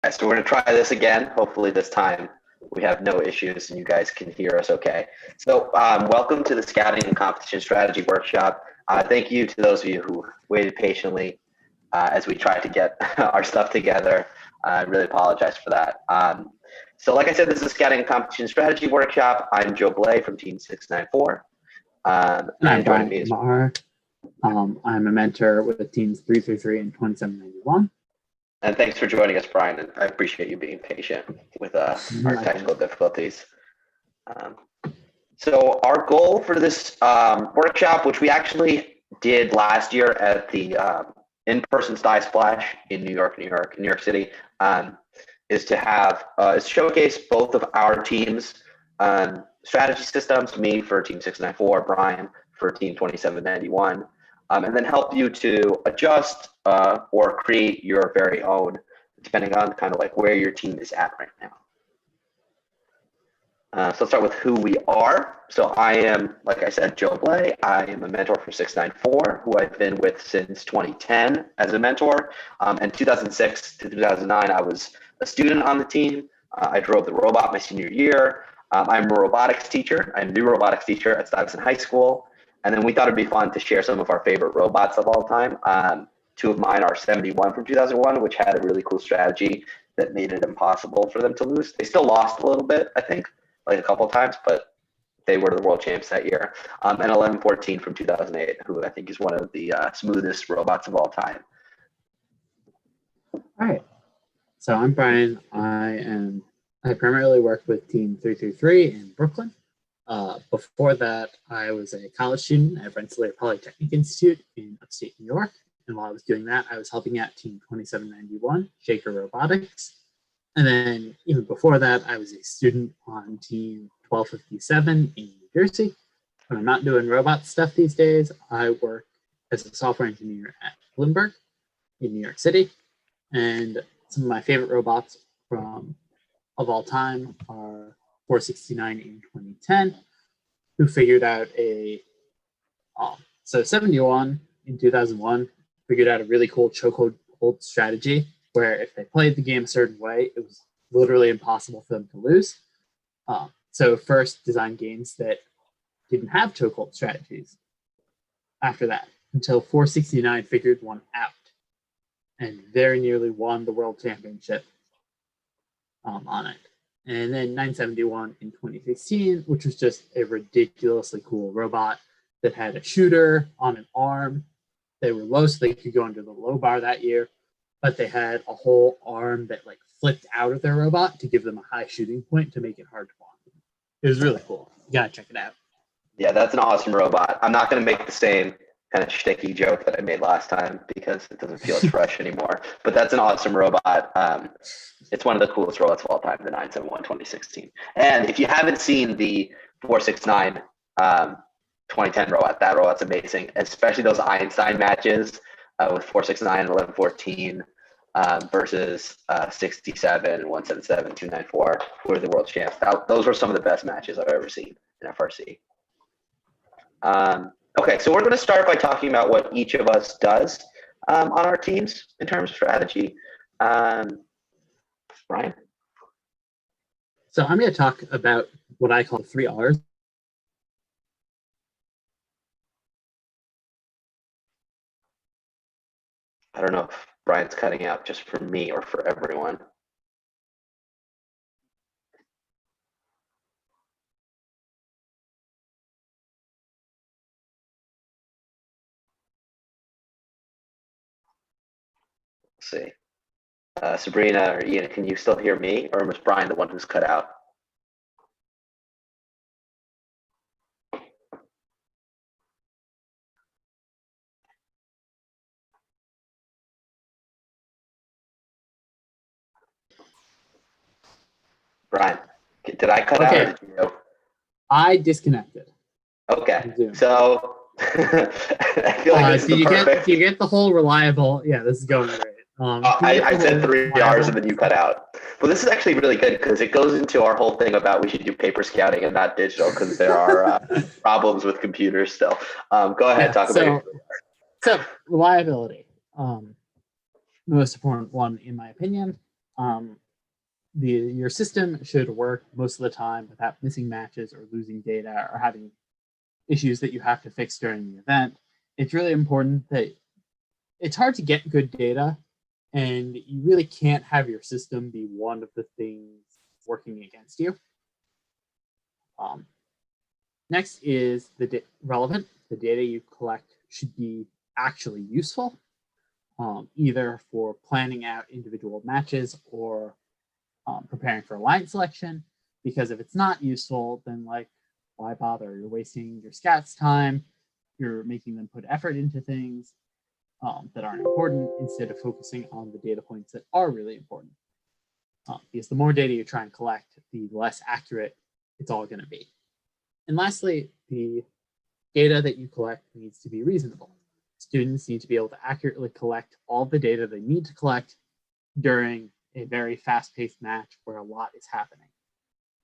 Okay, so we're going to try this again. Hopefully this time we have no issues and you guys can hear us okay. So welcome to the Scouting and Competition Strategy Workshop. Thank you to those of you who waited patiently as we tried to get our stuff together. I really apologize for that. So like I said, this is a Scouting and Competition Strategy Workshop. I'm Joe Blay from Team 694. And I'm Brian Maher. I'm a mentor with teams 333 and 2791. And thanks for joining us, Brian. And I appreciate you being patient with our technical difficulties. So our goal for this workshop, which we actually did last year at the in-person Stuy Splash in New York City, is to have showcase both of our teams' strategy systems, me for Team 694, Brian for Team 2791, and then help you to adjust or create your very own, depending on kind of like where your team is at right now. So let's start with who we are. So I am, like I said, Joe Blay. I am a mentor for 694, who I've been with since 2010 as a mentor. And 2006 to 2009, I was a student on the team. I drove the robot my senior year. I'm a robotics teacher. I'm the robotics teacher at Stuyvesant High School. And then we thought it'd be fun to share some of our favorite robots of all time. Two of mine are 71 from 2001, which had a really cool strategy that made it impossible for them to lose. They still lost a little bit, I think, like a couple of times, but they were the world champs that year. And 1114 from 2008, who I think is one of the smoothest robots of all time. All right. So I'm Brian. I primarily work with Team 333 in Brooklyn. Before that, I was a college student at Rensselaer Polytechnic Institute in upstate New York. And while I was doing that, I was helping out Team 2791, Shaker Robotics. And then even before that, I was a student on Team 1257 in New Jersey. When I'm not doing robot stuff these days, I work as a software engineer at Bloomberg in New York City. And some of my favorite robots of all time are 469 in 2010, who figured out so 71 in 2001 figured out a really cool chokehold hold strategy where if they played the game a certain way, it was literally impossible for them to lose. So first designed games that didn't have chokehold strategies after that, until 469 figured one out and very nearly won the world championship on it. And then 971 in 2016, which was just a ridiculously cool robot that had a shooter on an arm. They were low, so they could go under the low bar that year, but they had a whole arm that like flipped out of their robot to give them a high shooting point to make it hard to block. It was really cool. You gotta check it out. Yeah, that's an awesome robot. I'm not gonna make the same kind of shticky joke that I made last time because it doesn't feel as fresh anymore. But that's an awesome robot. It's one of the coolest robots of all time, the 971 2016. And if you haven't seen the 469 2010 robot, that robot's amazing, especially those Einstein matches with 469 and 1114 versus 67 and 177, 294, who are the world champs. Those were some of the best matches I've ever seen in FRC. Okay, so we're going to start by talking about what each of us does on our teams in terms of strategy. Brian? So I'm going to talk about what I call 3 R's. I don't know if Brian's cutting out just for me or for everyone. Let's see. Sabrina or Ian, can you still hear me, or was Brian the one who's cut out? Brian, did I cut out or did you? I disconnected. Okay, so I feel like do you get the whole reliable? Yeah, this is going great. I said 3 R's and then you cut out. Well, this is actually really good because it goes into our whole thing about we should do paper scouting and not digital because there are problems with computers still. Go ahead, talk about your 3 R's. So reliability, the most important one in my opinion. Your system should work most of the time without missing matches or losing data or having issues that you have to fix during the event. It's really important that it's hard to get good data, and you really can't have your system be one of the things working against you. Next is the relevant. The data you collect should be actually useful, either for planning out individual matches or preparing for line selection, because if it's not useful, then like, why bother? You're wasting your scouts' time. You're making them put effort into things that aren't important instead of focusing on the data points that are really important. Because the more data you try and collect, the less accurate it's all going to be. And lastly, the data that you collect needs to be reasonable. Students need to be able to accurately collect all the data they need to collect during a very fast-paced match where a lot is happening.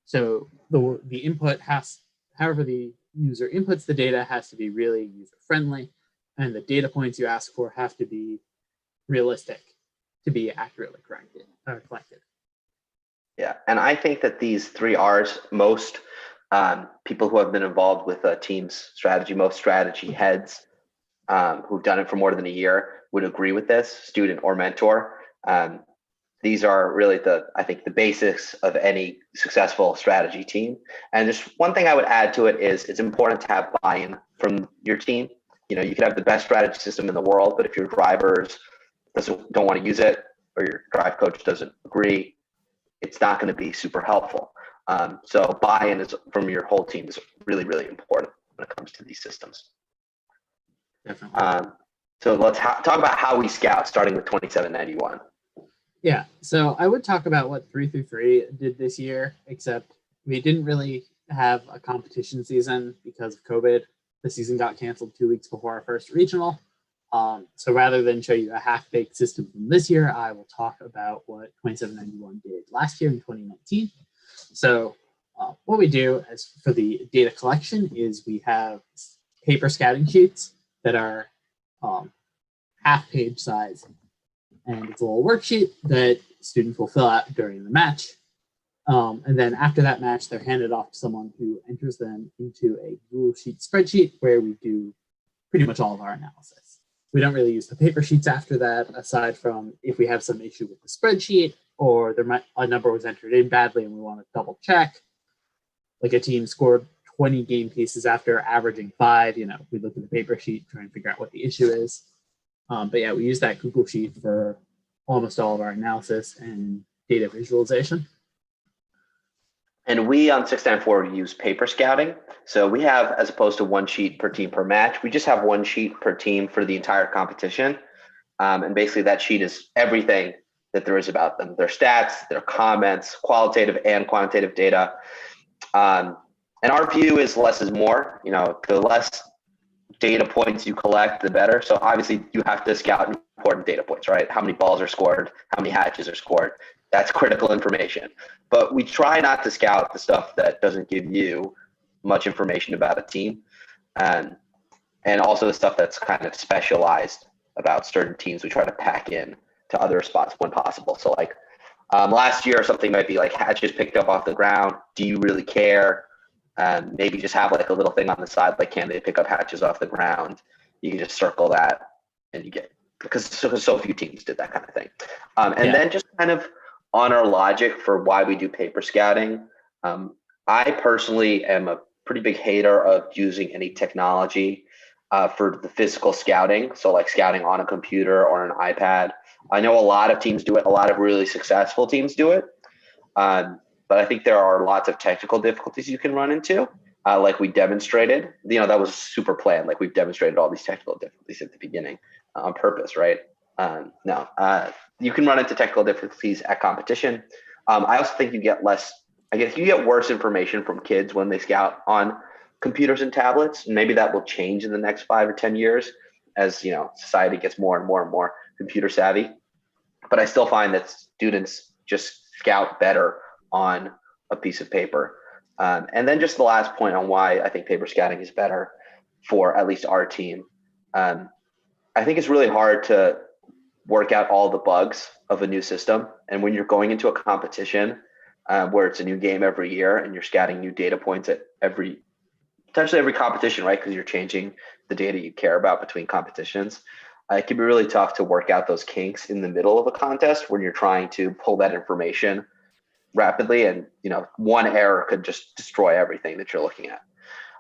So the input has, however the user inputs the data, has to be really user-friendly, and the data points you ask for have to be realistic to be accurately collected. Yeah, and I think that these 3 R's, most people who have been involved with a team's strategy, most strategy heads who've done it for more than a year would agree with this, student or mentor. These are really I think the basics of any successful strategy team. And just one thing I would add to it is it's important to have buy-in from your team. You know, you could have the best strategy system in the world, but if your drivers don't want to use it, or your drive coach doesn't agree, it's not going to be super helpful. So buy-in is from your whole team is really, really important when it comes to these systems. Definitely. So let's talk about how we scout, starting with 2791. Yeah, so I would talk about what 3-3 did this year, except we didn't really have a competition season because of COVID. The season got canceled 2 weeks before our first regional. So rather than show you a half-baked system from this year, I will talk about what 2791 did last year in 2019. So what we do as for the data collection is we have paper scouting sheets that are half-page size. And it's a little worksheet that students will fill out during the match. And then after that match, they're handed off to someone who enters them into a Google Sheet spreadsheet where we do pretty much all of our analysis. We don't really use the paper sheets after that, aside from if we have some issue with the spreadsheet or a number was entered in badly and we want to double check. Like a team scored 20 game pieces after averaging 5, we look at the paper sheet, try and figure out what the issue is. But yeah, we use that Google Sheet for almost all of our analysis and data visualization. And we on 694 use paper scouting. So we have, as opposed to 1 sheet per team per match, we just have 1 sheet per team for the entire competition. And basically that sheet is everything that there is about them, their stats, their comments, qualitative and quantitative data. And our view is less is more. The less data points you collect, the better. So obviously you have to scout important data points, right? How many balls are scored, how many hatches are scored. That's critical information. But we try not to scout the stuff that doesn't give you much information about a team. And also the stuff that's kind of specialized about certain teams, we try to pack in to other spots when possible. So like last year, something might be like hatches picked up off the ground. Do you really care? Maybe just have like a little thing on the side, like can they pick up hatches off the ground? You can just circle that and you get, because so few teams did that kind of thing. Then just kind of on our logic for why we do paper scouting. I personally am a pretty big hater of using any technology for the physical scouting. So like scouting on a computer or an iPad. I know a lot of teams do it. A lot of really successful teams do it. But I think there are lots of technical difficulties you can run into, like we demonstrated. That was super planned. Like we've demonstrated all these technical difficulties at the beginning on purpose, right? No, you can run into technical difficulties at competition. I also think you get worse information from kids when they scout on computers and tablets. Maybe that will change in the next 5 or 10 years as society gets more and more and more computer savvy. But I still find that students just scout better on a piece of paper. And then just the last point on why I think paper scouting is better for at least our team. I think it's really hard to work out all the bugs of a new system. And when you're going into a competition where it's a new game every year and you're scouting new data points at potentially every competition, right? Because you're changing the data you care about between competitions. It can be really tough to work out those kinks in the middle of a contest when you're trying to pull that information rapidly, and one error could just destroy everything that you're looking at.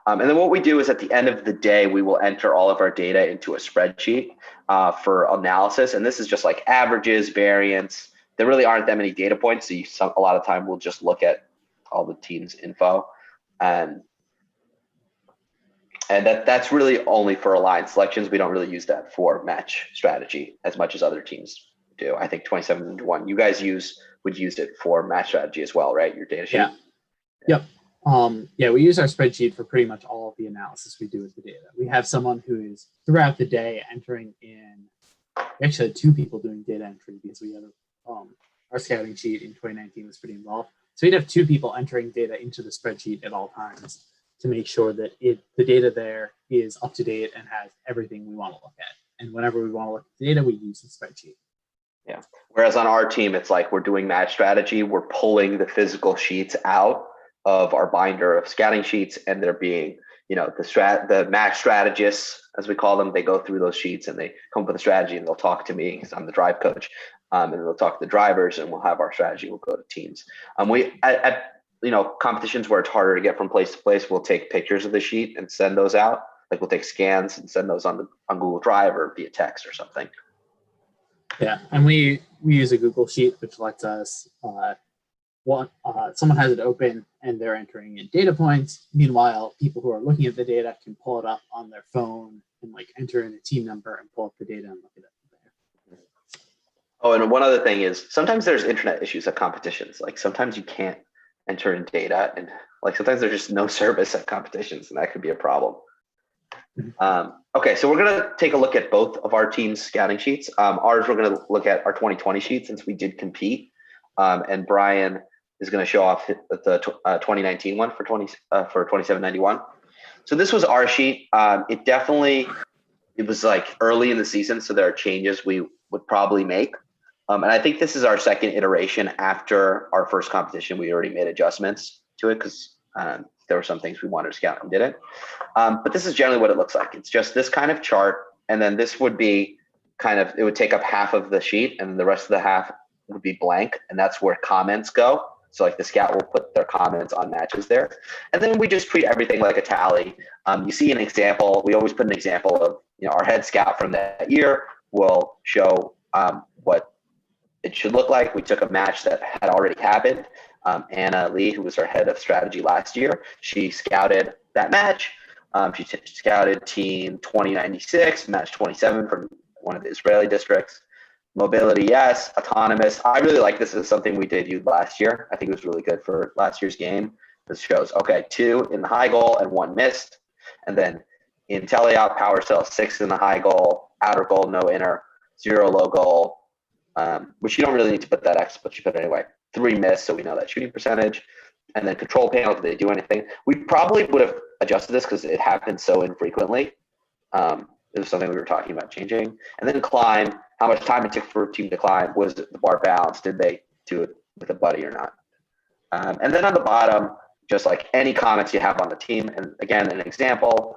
And then what we do is at the end of the day, we will enter all of our data into a spreadsheet for analysis. And this is just like averages, variance. There really aren't that many data points. So a lot of time we'll just look at all the team's info. And that's really only for aligned selections. We don't really use that for match strategy as much as other teams do. I think 27-1. You guys would use it for match strategy as well, right? Your data sheet. Yeah. Yep. We use our spreadsheet for pretty much all of the analysis we do with the data. We have someone who is throughout the day entering in. We actually had 2 people doing data entry because we had our scouting sheet in 2019 was pretty involved. So we'd have 2 people entering data into the spreadsheet at all times to make sure that the data there is up to date and has everything we want to look at. And whenever we want to look at the data, we use the spreadsheet. Yeah. Whereas on our team, it's like we're doing match strategy. We're pulling the physical sheets out of our binder of scouting sheets, and they're being, the match strategists, as we call them, they go through those sheets and they come up with a strategy, and they'll talk to me because I'm the drive coach, and they'll talk to the drivers, and we'll have our strategy. We'll go to teams. We at competitions where it's harder to get from place to place, we'll take pictures of the sheet and send those out. Like we'll take scans and send those on Google Drive or via text or something. Yeah, and we use a Google Sheet, which lets us, someone has it open and they're entering in data points. Meanwhile, people who are looking at the data can pull it up on their phone and enter in a team number and pull up the data and look at it there. Oh, and one other thing is sometimes there's internet issues at competitions. Like sometimes you can't enter in data, and sometimes there's just no service at competitions, and that could be a problem. Okay, so we're going to take a look at both of our team's scouting sheets. Ours, we're going to look at our 2020 sheet since we did compete, and Brian is going to show off the 2019 one for 2791. So this was our sheet. It was early in the season, so there are changes we would probably make. And I think this is our second iteration after our first competition. We already made adjustments to it because there were some things we wanted to scout and didn't. But this is generally what it looks like. It's just this kind of chart. And then this would be it would take up half of the sheet, and the rest of the half would be blank. And that's where comments go. So the scout will put their comments on matches there. And then we just treat everything like a tally. You see an example. We always put an example of, our head scout from that year will show what it should look like. We took a match that had already happened. Anna Lee, who was our head of strategy last year, she scouted that match. She scouted team 2096, match 27 from one of the Israeli districts. Mobility, yes. Autonomous. I really like this as something we debuted last year. I think it was really good for last year's game. This shows, 2 in the high goal and 1 missed. And then in teleop, power cell, 6 in the high goal, outer goal, no inner, 0 low goal, which you don't really need to put that X, but you put it anyway. 3 missed, so we know that shooting percentage. And then control panel, did they do anything? We probably would have adjusted this because it happens so infrequently. It was something we were talking about changing. And then climb, how much time it took for a team to climb. Was the bar balanced? Did they do it with a buddy or not? And then on the bottom, just any comments you have on the team. And again, an example,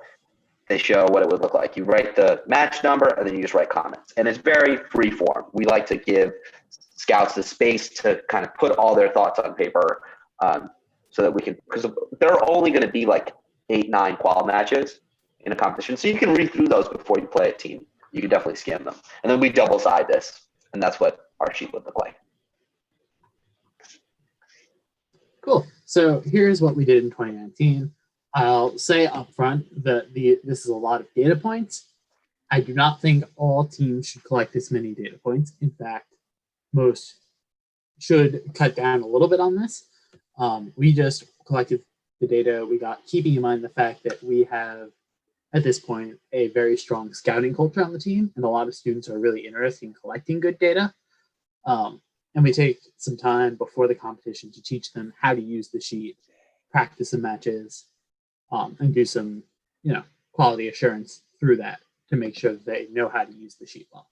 they show what it would look like. You write the match number, and then you just write comments. And it's very free form. We like to give scouts the space to kind of put all their thoughts on paper so that we can, because there are only going to be 8, 9 qual matches in a competition. So you can read through those before you play a team. You can definitely skim them. And then we double side this, and that's what our sheet would look like. Cool. So here's what we did in 2019. I'll say up front that this is a lot of data points. I do not think all teams should collect this many data points. In fact, most should cut down a little bit on this. We just collected the data we got, keeping in mind the fact that we have, at this point, a very strong scouting culture on the team, and a lot of students are really interested in collecting good data. And we take some time before the competition to teach them how to use the sheet, practice some matches, and do some, quality assurance through that to make sure that they know how to use the sheet well.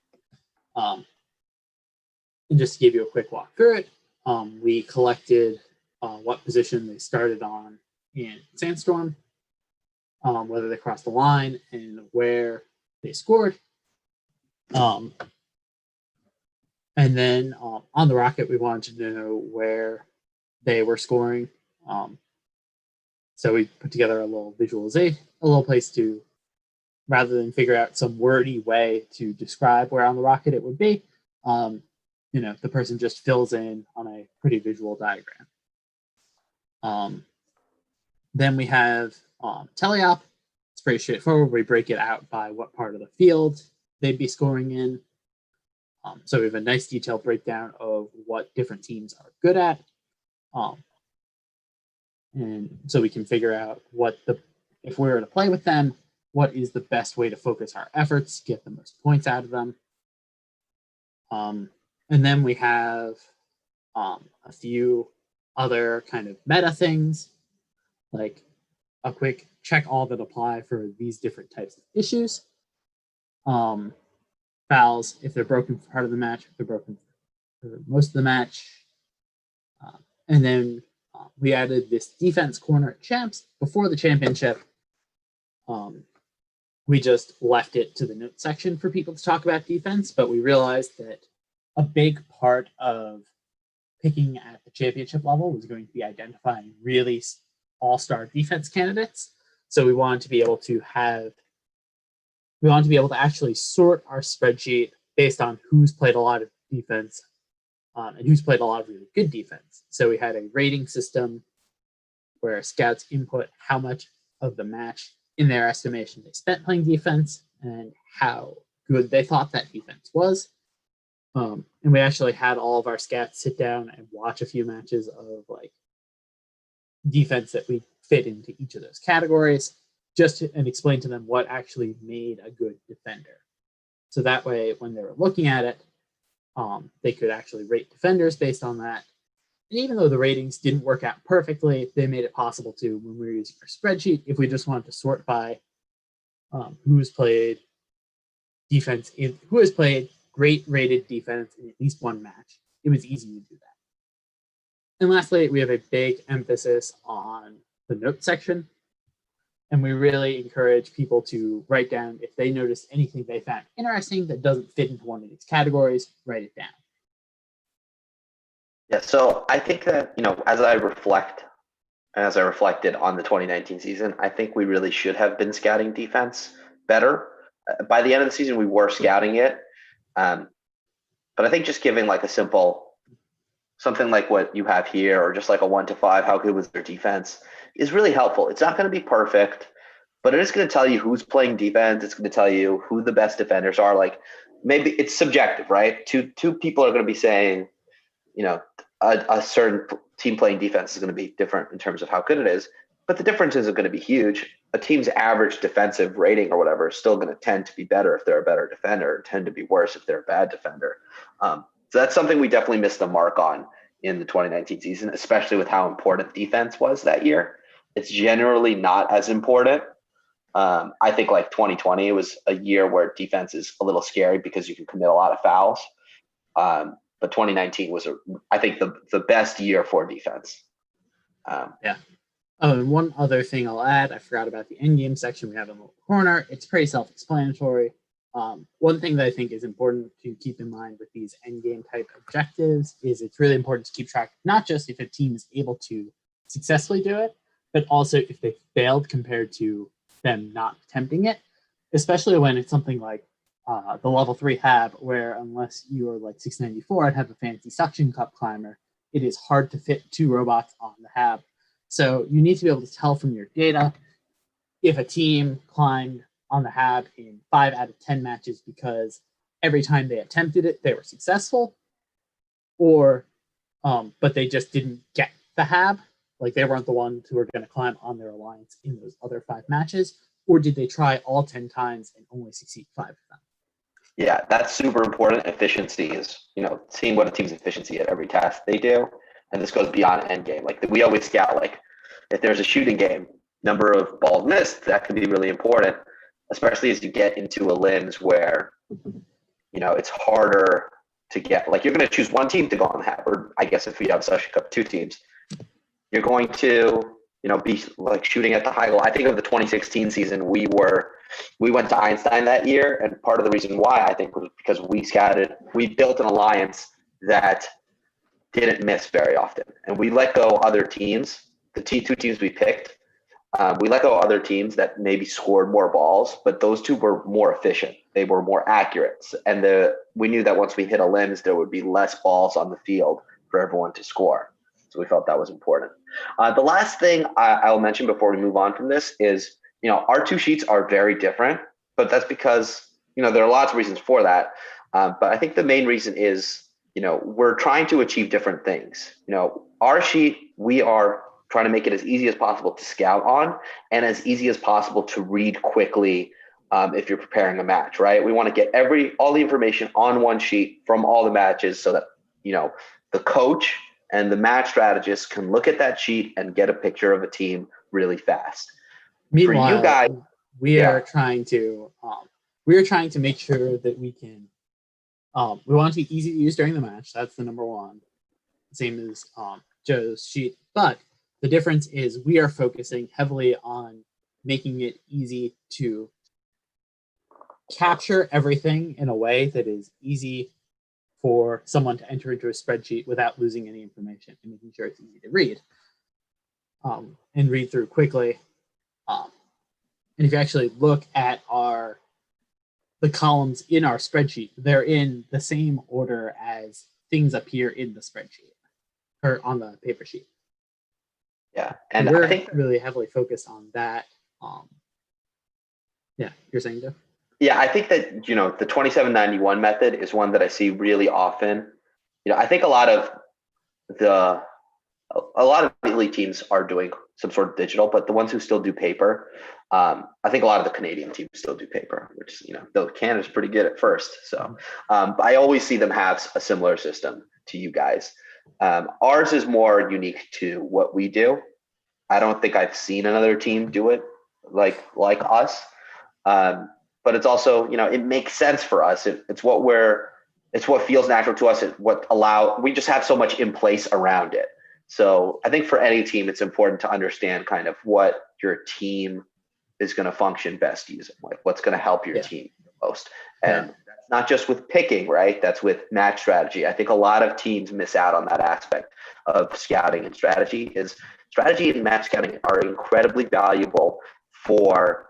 And just to give you a quick walk through it, we collected what position they started on in SANDSTORM, whether they crossed the line, and where they scored. And then on the rocket, we wanted to know where they were scoring. So we put together a little visualization, a little place to, rather than figure out some wordy way to describe where on the rocket it would be, the person just fills in on a pretty visual diagram. Then we have teleop. It's pretty straightforward. We break it out by what part of the field they'd be scoring in. So we have a nice detailed breakdown of what different teams are good at. And so we can figure out if we were to play with them, what is the best way to focus our efforts, get the most points out of them. And then we have a few other kind of meta things, like a quick check all that apply for these different types of issues. Fouls, if they're broken for part of the match, if they're broken for most of the match. And then we added this defense corner at champs before the championship. We just left it to the note section for people to talk about defense, but we realized that a big part of picking at the championship level was going to be identifying really all-star defense candidates. So we wanted to be able to actually sort our spreadsheet based on who's played a lot of defense and who's played a lot of really good defense. So we had a rating system where scouts input how much of the match in their estimation they spent playing defense and how good they thought that defense was. And we actually had all of our scouts sit down and watch a few matches of like defense that we fit into each of those categories, and explain to them what actually made a good defender. So that way, when they were looking at it, they could actually rate defenders based on that. And even though the ratings didn't work out perfectly, they made it possible to, when we were using our spreadsheet, if we just wanted to sort by who has played defense, who has played great rated defense in at least one match, it was easy to do that. And lastly, we have a big emphasis on the note section. And we really encourage people to write down if they notice anything they found interesting that doesn't fit into one of these categories, write it down. Yeah, so I think that, as I reflected on the 2019 season, I think we really should have been scouting defense better. By the end of the season, we were scouting it. But I think just giving like a simple, something like what you have here, or just like a 1 to 5, how good was their defense, is really helpful. It's not going to be perfect, but it is going to tell you who's playing defense. It's going to tell you who the best defenders are. Like, maybe it's subjective, right? Two people are going to be saying, a certain team playing defense is going to be different in terms of how good it is, but the difference isn't going to be huge. A team's average defensive rating or whatever is still going to tend to be better if they're a better defender, and tend to be worse if they're a bad defender. So that's something we definitely missed the mark on in the 2019 season, especially with how important defense was that year. It's generally not as important. I think like 2020 was a year where defense is a little scary because you can commit a lot of fouls. But 2019 was, I think, the best year for defense. Yeah. Oh, and one other thing I'll add, I forgot about the endgame section we have in the corner. It's pretty self-explanatory. One thing that I think is important to keep in mind with these endgame type objectives is it's really important to keep track, not just if a team is able to successfully do it, but also if they failed compared to them not attempting it, especially when it's something like the level 3 hab, where unless you are like 694 and have a fancy suction cup climber, it is hard to fit 2 robots on the hab. So you need to be able to tell from your data if a team climbed on the hab in 5 out of 10 matches because every time they attempted it, they were successful, or but they just didn't get the hab, like they weren't the ones who were going to climb on their alliance in those other 5 matches, or did they try all 10 times and only succeed 5 of them? Yeah, that's super important. Efficiency is, seeing what a team's efficiency at every task they do. And this goes beyond end game. Like we always scout, like if there's a shooting game, number of balls missed, that can be really important, especially as you get into a limbs where, it's harder to get, like, you're going to choose one team to go on the hat, or I guess if you have such a two teams, you're going to, be like shooting at the high goal. I think of the 2016 season, we went to Einstein that year, and part of the reason why I think was because we built an alliance that didn't miss very often, and we let go other teams. The two teams we picked, we let go other teams that maybe scored more balls, but those two were more efficient. They were more accurate, and we knew that once we hit a lens, there would be less balls on the field for everyone to score. So we felt that was important. The last thing I'll mention before we move on from this is, our two sheets are very different, but that's because, there are lots of reasons for that. But I think the main reason is, we're trying to achieve different things. Our sheet, we are trying to make it as easy as possible to scout on and as easy as possible to read quickly if you're preparing a match, right? We want to get all the information on one sheet from all the matches so that, the coach and the match strategist can look at that sheet and get a picture of a team really fast. Meanwhile, for you guys, we are trying to make sure that we can. We want it to be easy to use during the match. That's the number one. Same as Joe's sheet, but the difference is we are focusing heavily on making it easy to capture everything in a way that is easy for someone to enter into a spreadsheet without losing any information, and making sure it's easy to read and read through quickly. And if you actually look at the columns in our spreadsheet, they're in the same order as things appear in the spreadsheet or on the paper sheet. Yeah, and we're I think really heavily focused on that. Yeah, you're saying, Joe? Yeah, I think that, the 2791 method is one that I see really often. I think a lot of elite teams are doing some sort of digital, but the ones who still do paper, I think a lot of the Canadian teams still do paper, which, though Canada's pretty good at first. So but I always see them have a similar system to you guys. Ours is more unique to what we do. I don't think I've seen another team do it like us. But it's also, it makes sense for us. It's what feels natural to us. We just have so much in place around it. So I think for any team, it's important to understand kind of what your team is going to function best using, like what's going to help your team the most. And that's not just with picking, right? That's with match strategy. I think a lot of teams miss out on that aspect of scouting and strategy. Strategy and match scouting are incredibly valuable for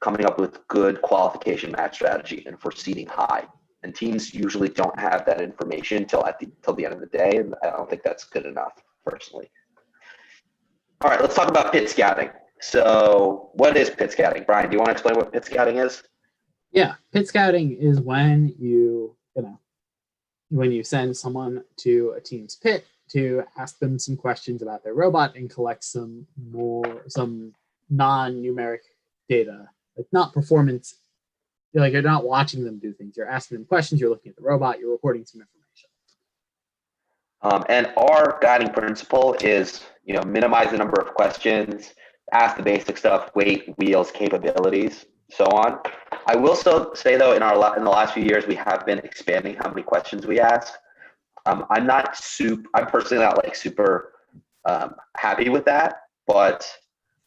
coming up with good qualification match strategy and for seeding high. And teams usually don't have that information till the end of the day, and I don't think that's good enough, personally. All right, let's talk about pit scouting. So what is pit scouting? Brian, do you want to explain what pit scouting is? Yeah, pit scouting is when you send someone to a team's pit to ask them some questions about their robot and collect some non-numeric data, like not performance. You're not watching them do things. You're asking them questions. You're looking at the robot. You're recording some information. And our guiding principle is, minimize the number of questions, ask the basic stuff, weight, wheels, capabilities, so on. I will still say though, in the last few years, we have been expanding how many questions we ask. I'm personally not super happy with that, but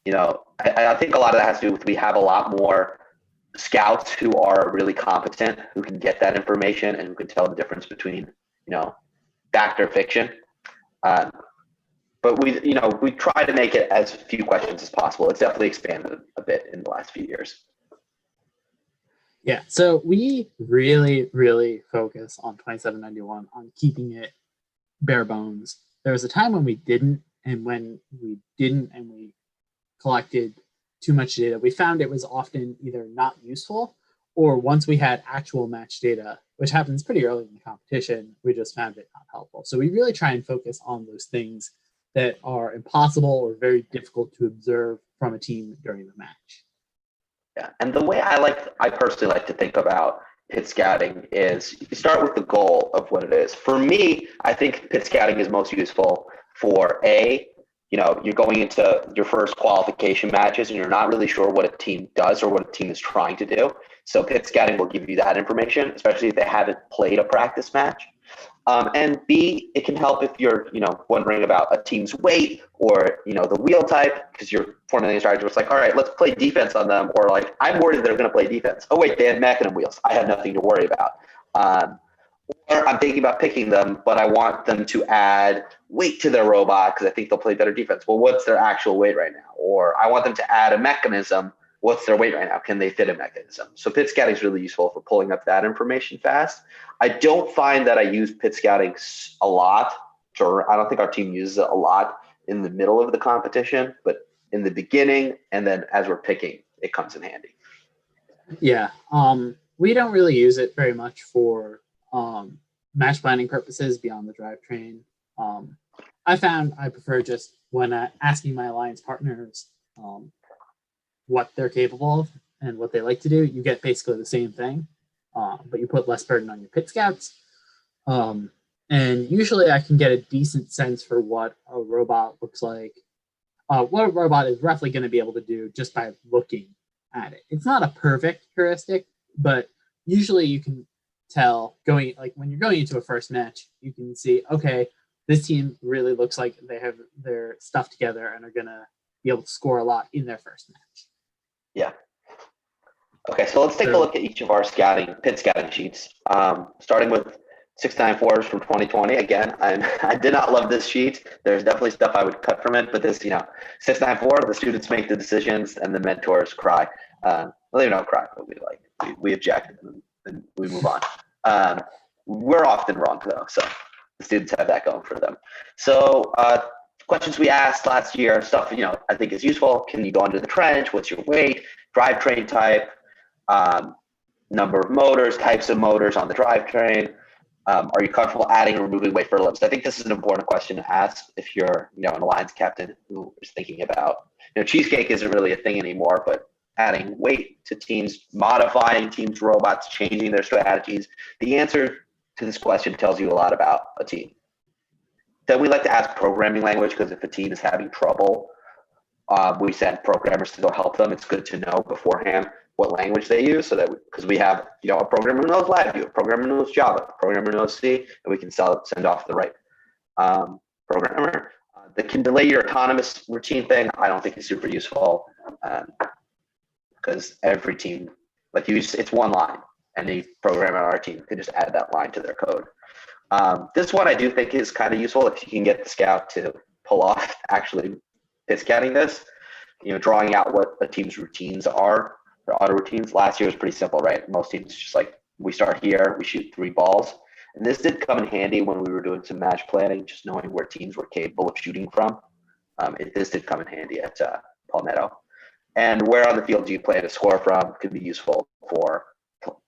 I think a lot of that has to do with we have a lot more scouts who are really competent, who can get that information and who can tell the difference between, fact or fiction. But we try to make it as few questions as possible. It's definitely expanded a bit in the last few years. Yeah, so we really, really focus on 2791 on keeping it bare bones. There was a time when we didn't, and when we collected too much data, we found it was often either not useful, or once we had actual match data, which happens pretty early in the competition, we just found it not helpful. So we really try and focus on those things that are impossible or very difficult to observe from a team during the match. Yeah, and the way I personally like to think about pit scouting is you start with the goal of what it is. For me, I think pit scouting is most useful for you're going into your first qualification matches and you're not really sure what a team does or what a team is trying to do. So Pitscouting will give you that information, especially if they haven't played a practice match. And B, it can help if you're, wondering about a team's weight or, the wheel type, because you're formulating a strategy. It's like, all right, let's play defense on them. Or like, I'm worried they're going to play defense. Oh, wait, they have mechanism wheels. I have nothing to worry about. Or I'm thinking about picking them, but I want them to add weight to their robot because I think they'll play better defense. Well, what's their actual weight right now? Or I want them to add a mechanism. What's their weight right now? Can they fit a mechanism? So pit scouting is really useful for pulling up that information fast. I don't find that I use pit scouting a lot. I don't think our team uses it a lot in the middle of the competition, but in the beginning and then as we're picking, it comes in handy. Yeah. We don't really use it very much for match planning purposes beyond the drivetrain. I found I prefer just when asking my alliance partners what they're capable of and what they like to do, you get basically the same thing, but you put less burden on your pit scouts. And usually I can get a decent sense for what a robot looks like, what a robot is roughly going to be able to do just by looking at it. It's not a perfect heuristic, but usually you can tell when you're going into a first match, you can see, okay, this team really looks like they have their stuff together and are going to be able to score a lot in their first match. Yeah. Okay, so let's take a look at each of our pit scouting sheets. Starting with 694s from 2020. Again, I did not love this sheet. There's definitely stuff I would cut from it, but this, 694, the students make the decisions and the mentors cry. Well, they don't cry, but we object and we move on. We're often wrong though, so the students have that going for them. So questions we asked last year, stuff I think is useful. Can you go under the trench? What's your weight? Drivetrain type, number of motors, types of motors on the drivetrain. Are you comfortable adding or removing weight for limbs? I think this is an important question to ask if you're an alliance captain who is thinking about cheesecake isn't really a thing anymore, but adding weight to teams, modifying teams' robots, changing their strategies. The answer to this question tells you a lot about a team. Then we like to ask programming language, because if a team is having trouble, we send programmers to go help them. It's good to know beforehand what language they use, so that because we have a programmer who knows LabVIEW, a programmer who knows Java, a programmer who knows C, and we can send off the right programmer. That can delay your autonomous routine thing. I don't think is super useful, because every team it's one line. Any programmer on our team can just add that line to their code. This one I do think is kind of useful if you can get the scout to pull off actually pit scouting this, drawing out what a team's routines are, their auto routines. Last year was pretty simple, right? Most teams just we start here, we shoot 3 balls. And this did come in handy when we were doing some match planning, just knowing where teams were capable of shooting from. This did come in handy at Palmetto. And where on the field do you plan to score from could be useful for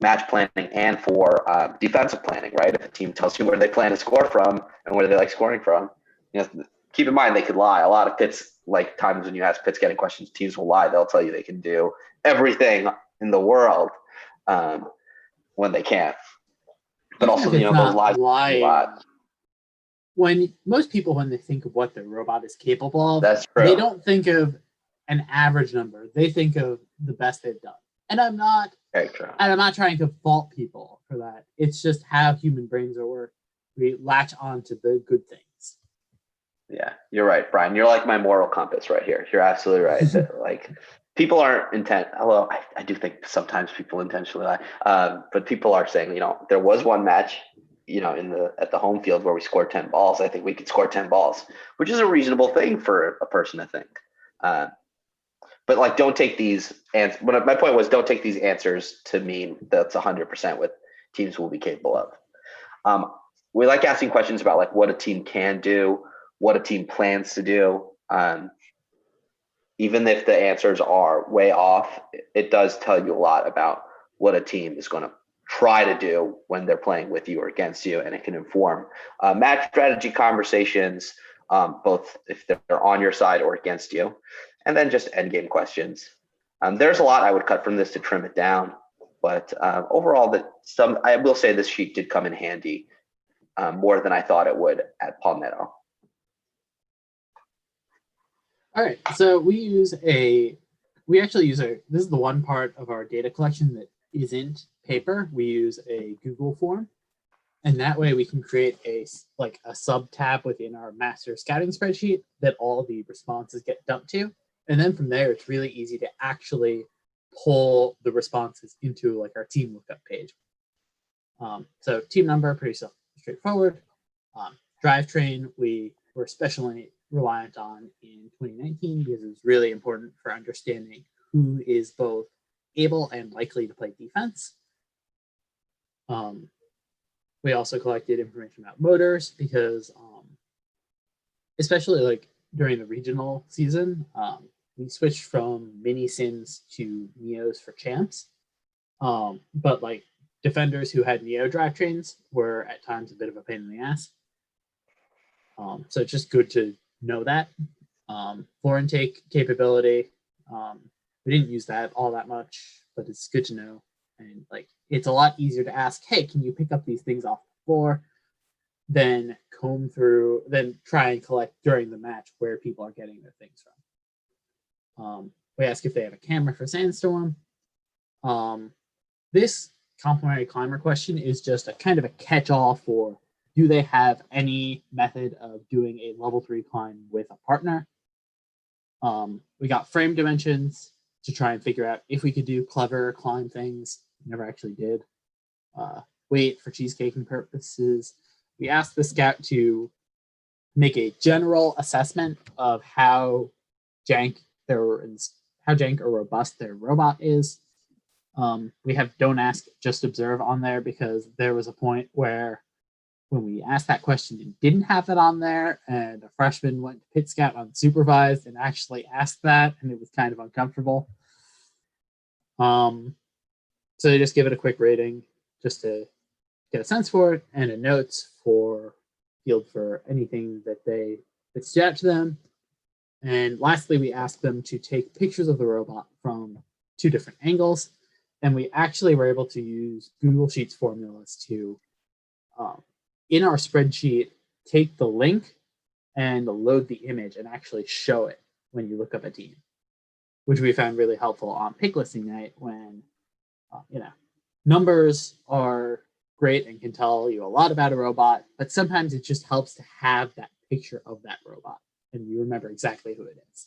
match planning and for defensive planning, right? If a team tells you where they plan to score from and where they like scoring from, keep in mind they could lie. A lot of times when you ask pit scouting questions, teams will lie. They'll tell you they can do everything in the world when they can't. But also, those lies a lot. When most people, when they think of what their robot is capable of, that's true. They don't think of an average number. They think of the best they've done. And I'm not trying to fault people for that. It's just how human brains are work. We latch on to the good things. Yeah, you're right, Brian. You're like my moral compass right here. You're absolutely right. People aren't although I do think sometimes people intentionally lie. But people are saying, there was one match, at the home field where we scored 10 balls. I think we could score 10 balls, which is a reasonable thing for a person to think. But don't take these my point was, don't take these answers to mean that's 100% what teams will be capable of. We like asking questions about what a team can do, what a team plans to do. Even if the answers are way off, it does tell you a lot about what a team is going to try to do when they're playing with you or against you, and it can inform match strategy conversations, both if they're on your side or against you, and then just end game questions. There's a lot I would cut from this to trim it down, but overall, I will say this sheet did come in handy more than I thought it would at Palmetto. All right, so we actually use this is the one part of our data collection that isn't paper, we use a Google form. And that way we can create a sub tab within our master scouting spreadsheet that all the responses get dumped to. And then from there, it's really easy to actually pull the responses into like our team lookup page. So team number, pretty straightforward. Drivetrain, we were especially reliant on in 2019 because it was really important for understanding who is both able and likely to play defense. We also collected information about motors because, especially like during the regional season, we switched from mini sims to neos for champs. But like defenders who had neo drivetrains were at times a bit of a pain in the ass. So it's just good to know that. Floor intake capability. We didn't use that all that much, but it's good to know. And like it's a lot easier to ask, hey, can you pick up these things off the floor, than comb through, then try and collect during the match where people are getting their things from. We ask if they have a camera for SANDSTORM. This complimentary climber question is just a kind of a catch-all for, do they have any method of doing a level 3 climb with a partner? We got frame dimensions to try and figure out if we could do clever climb things. Never actually did. Weight for cheesecaking purposes. We asked the scout to make a general assessment of how jank or robust their robot is. We have don't ask, just observe on there because there was a point where when we asked that question and didn't have it on there, and a freshman went to Pit Scout unsupervised and actually asked that, and it was kind of uncomfortable. So they just give it a quick rating just to get a sense for it, and a notes for field for anything that stood out to them. And lastly, we asked them to take pictures of the robot from 2 different angles, and we actually were able to use Google Sheets formulas to, in our spreadsheet, take the link and load the image and actually show it when you look up a team, which we found really helpful on pick listing night when, numbers are great and can tell you a lot about a robot, but sometimes it just helps to have that picture of that robot and you remember exactly who it is.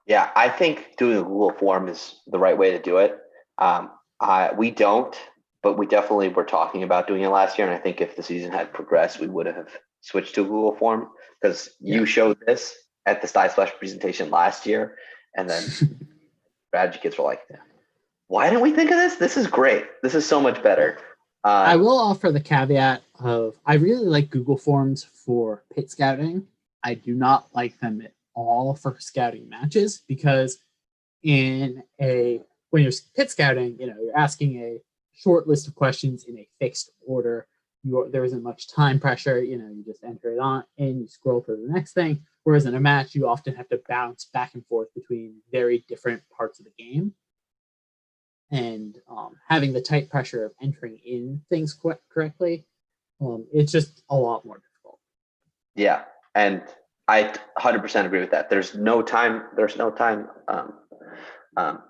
Yeah, I think doing a Google form is the right way to do it. We don't, but we definitely were talking about doing it last year. And I think if the season had progressed, we would have switched to a Google form, because you showed this at the Stuy Splash presentation last year. And then strategy kids were like, why didn't we think of this? This is great. This is so much better. I will offer the caveat of, I really like Google Forms for pit scouting. I do not like them at all for scouting matches, because when you're pit scouting, you're asking a short list of questions in a fixed order. There isn't much time pressure. You just enter it on and you scroll through the next thing. Whereas in a match, you often have to bounce back and forth between very different parts of the game. And having the tight pressure of entering in things correctly, it's just a lot more difficult. Yeah, and I 100% agree with that. There's no time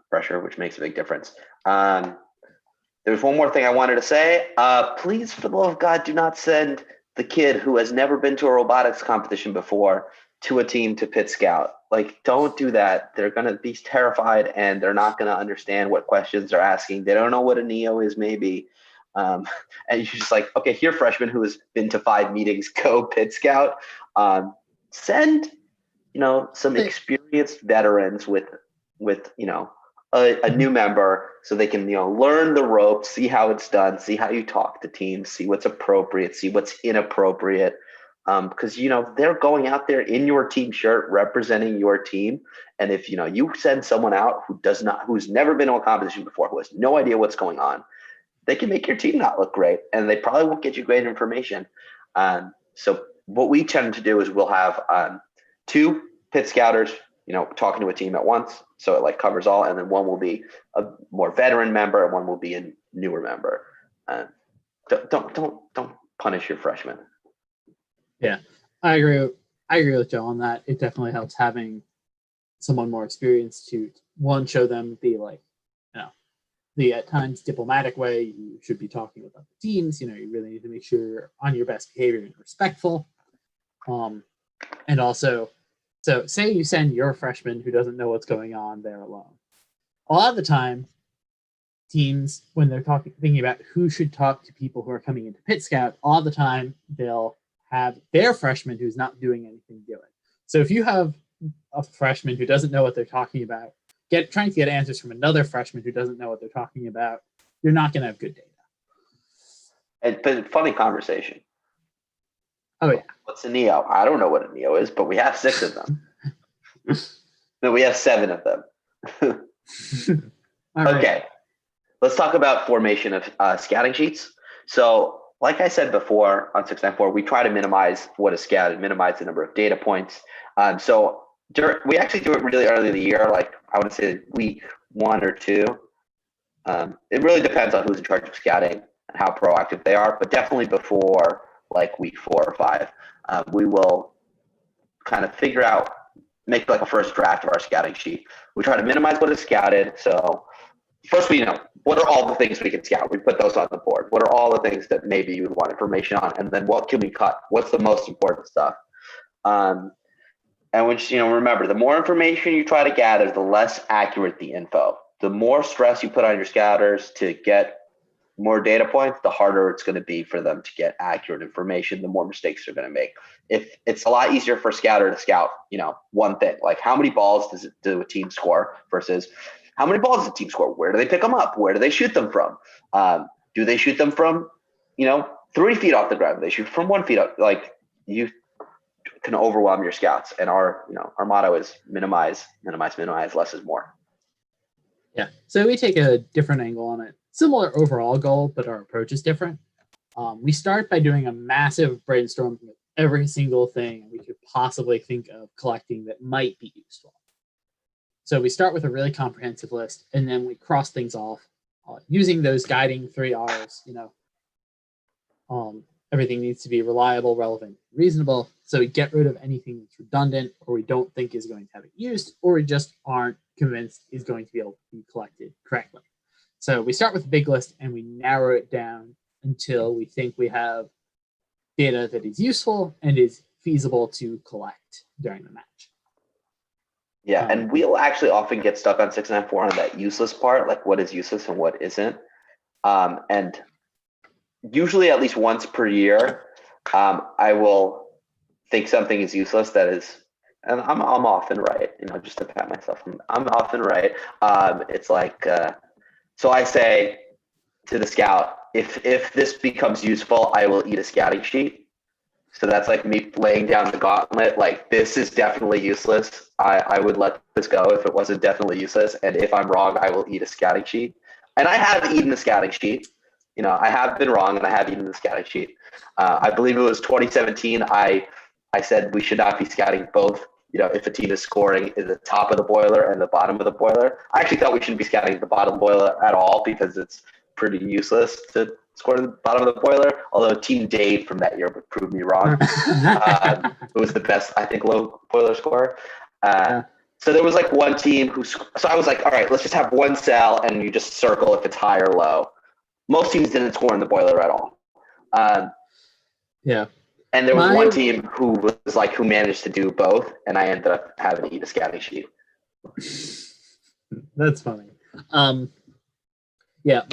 pressure, which makes a big difference. There's one more thing I wanted to say. Please, for the love of God, do not send the kid who has never been to a robotics competition before to a team to pit scout. Like, don't do that. They're going to be terrified and they're not going to understand what questions they're asking. They don't know what a Neo is, maybe. And you're just like, okay, here, freshman who has been to 5 meetings, go pit scout. Send, some experienced veterans with a new member, so they can, learn the ropes, see how it's done, see how you talk to teams, see what's appropriate, see what's inappropriate. Because, they're going out there in your team shirt representing your team. And if, you send someone out who's never been to a competition before, who has no idea what's going on, they can make your team not look great, and they probably won't get you great information. So what we tend to do is we'll have 2 pit scouters, talking to a team at once. So it covers all. And then one will be a more veteran member and one will be a newer member. Don't punish your freshmen. Yeah, I agree with Joe on that. It definitely helps having someone more experienced to, one, show them the at times diplomatic way. You should be talking about the teams. You really need to make sure you're on your best behavior and respectful. And also, so say you send your freshman who doesn't know what's going on there alone. A lot of the time, teams, when they're thinking about who should talk to people who are coming into Pit Scout, all the time they'll have their freshman who's not doing anything do it. So if you have a freshman who doesn't know what they're talking about, trying to get answers from another freshman who doesn't know what they're talking about, you're not going to have good data. But funny conversation. Oh, yeah. What's a Neo? I don't know what a Neo is, but we have 6 of them. No, we have 7 of them. Okay. Let's talk about formation of scouting sheets. So like I said before on 694, we try to minimize what is scouted, minimize the number of data points. So we actually do it really early in the year, like I would say week 1 or 2. It really depends on who's in charge of scouting and how proactive they are, but definitely before like week 4 or 5, we will kind of figure out, make like a first draft of our scouting sheet. We try to minimize what is scouted. So first, we know what are all the things we can scout. We put those on the board. What are all the things that maybe you would want information on, and then what can we cut? What's the most important stuff? And which, remember, the more information you try to gather, the less accurate the info. The more stress you put on your scouters to get more data points, the harder it's going to be for them to get accurate information, the more mistakes they're going to make. If it's a lot easier for a scouter to scout, one thing, like how many balls do a team score versus how many balls does a team score? Where do they pick them up? Where do they shoot them from? Do they shoot them from, 3 feet off the ground? Do they shoot from 1 feet up? Like, you can overwhelm your scouts. And our motto is minimize, less is more. Yeah. So we take a different angle on it. Similar overall goal, but our approach is different. We start by doing a massive brainstorm with every single thing we could possibly think of collecting that might be useful. So we start with a really comprehensive list, and then we cross things off using those guiding 3 R's. Everything needs to be reliable, relevant, reasonable. So we get rid of anything that's redundant or we don't think is going to have it used, or we just aren't convinced is going to be able to be collected correctly. So we start with a big list and we narrow it down until we think we have data that is useful and is feasible to collect during the match. Yeah, and we'll actually often get stuck on 694 on that useless part, like what is useless and what isn't. And usually at least once per year, I will think something is useless that is, and I'm often right, just to pat myself, I'm often right. It's like, so I say to the scout, if this becomes useful, I will eat a scouting sheet. So that's like me laying down the gauntlet, like this is definitely useless. I would let this go if it wasn't definitely useless. And if I'm wrong, I will eat a scouting sheet. And I have eaten the scouting sheet. I have been wrong and I have eaten the scouting sheet. I believe it was 2017. I said we should not be scouting both. If a team is scoring in the top of the boiler and the bottom of the boiler. I actually thought we shouldn't be scouting at the bottom of the boiler at all because it's pretty useless to score in the bottom of the boiler. Although Team Dave from that year would prove me wrong. It was the best, I think, low boiler scorer. So there was like one team so I was like, all right, let's just have one cell and you just circle if it's high or low. Most teams didn't score in the boiler at all. And there was one team who managed to do both, and I ended up having to eat a scouting sheet. That's funny.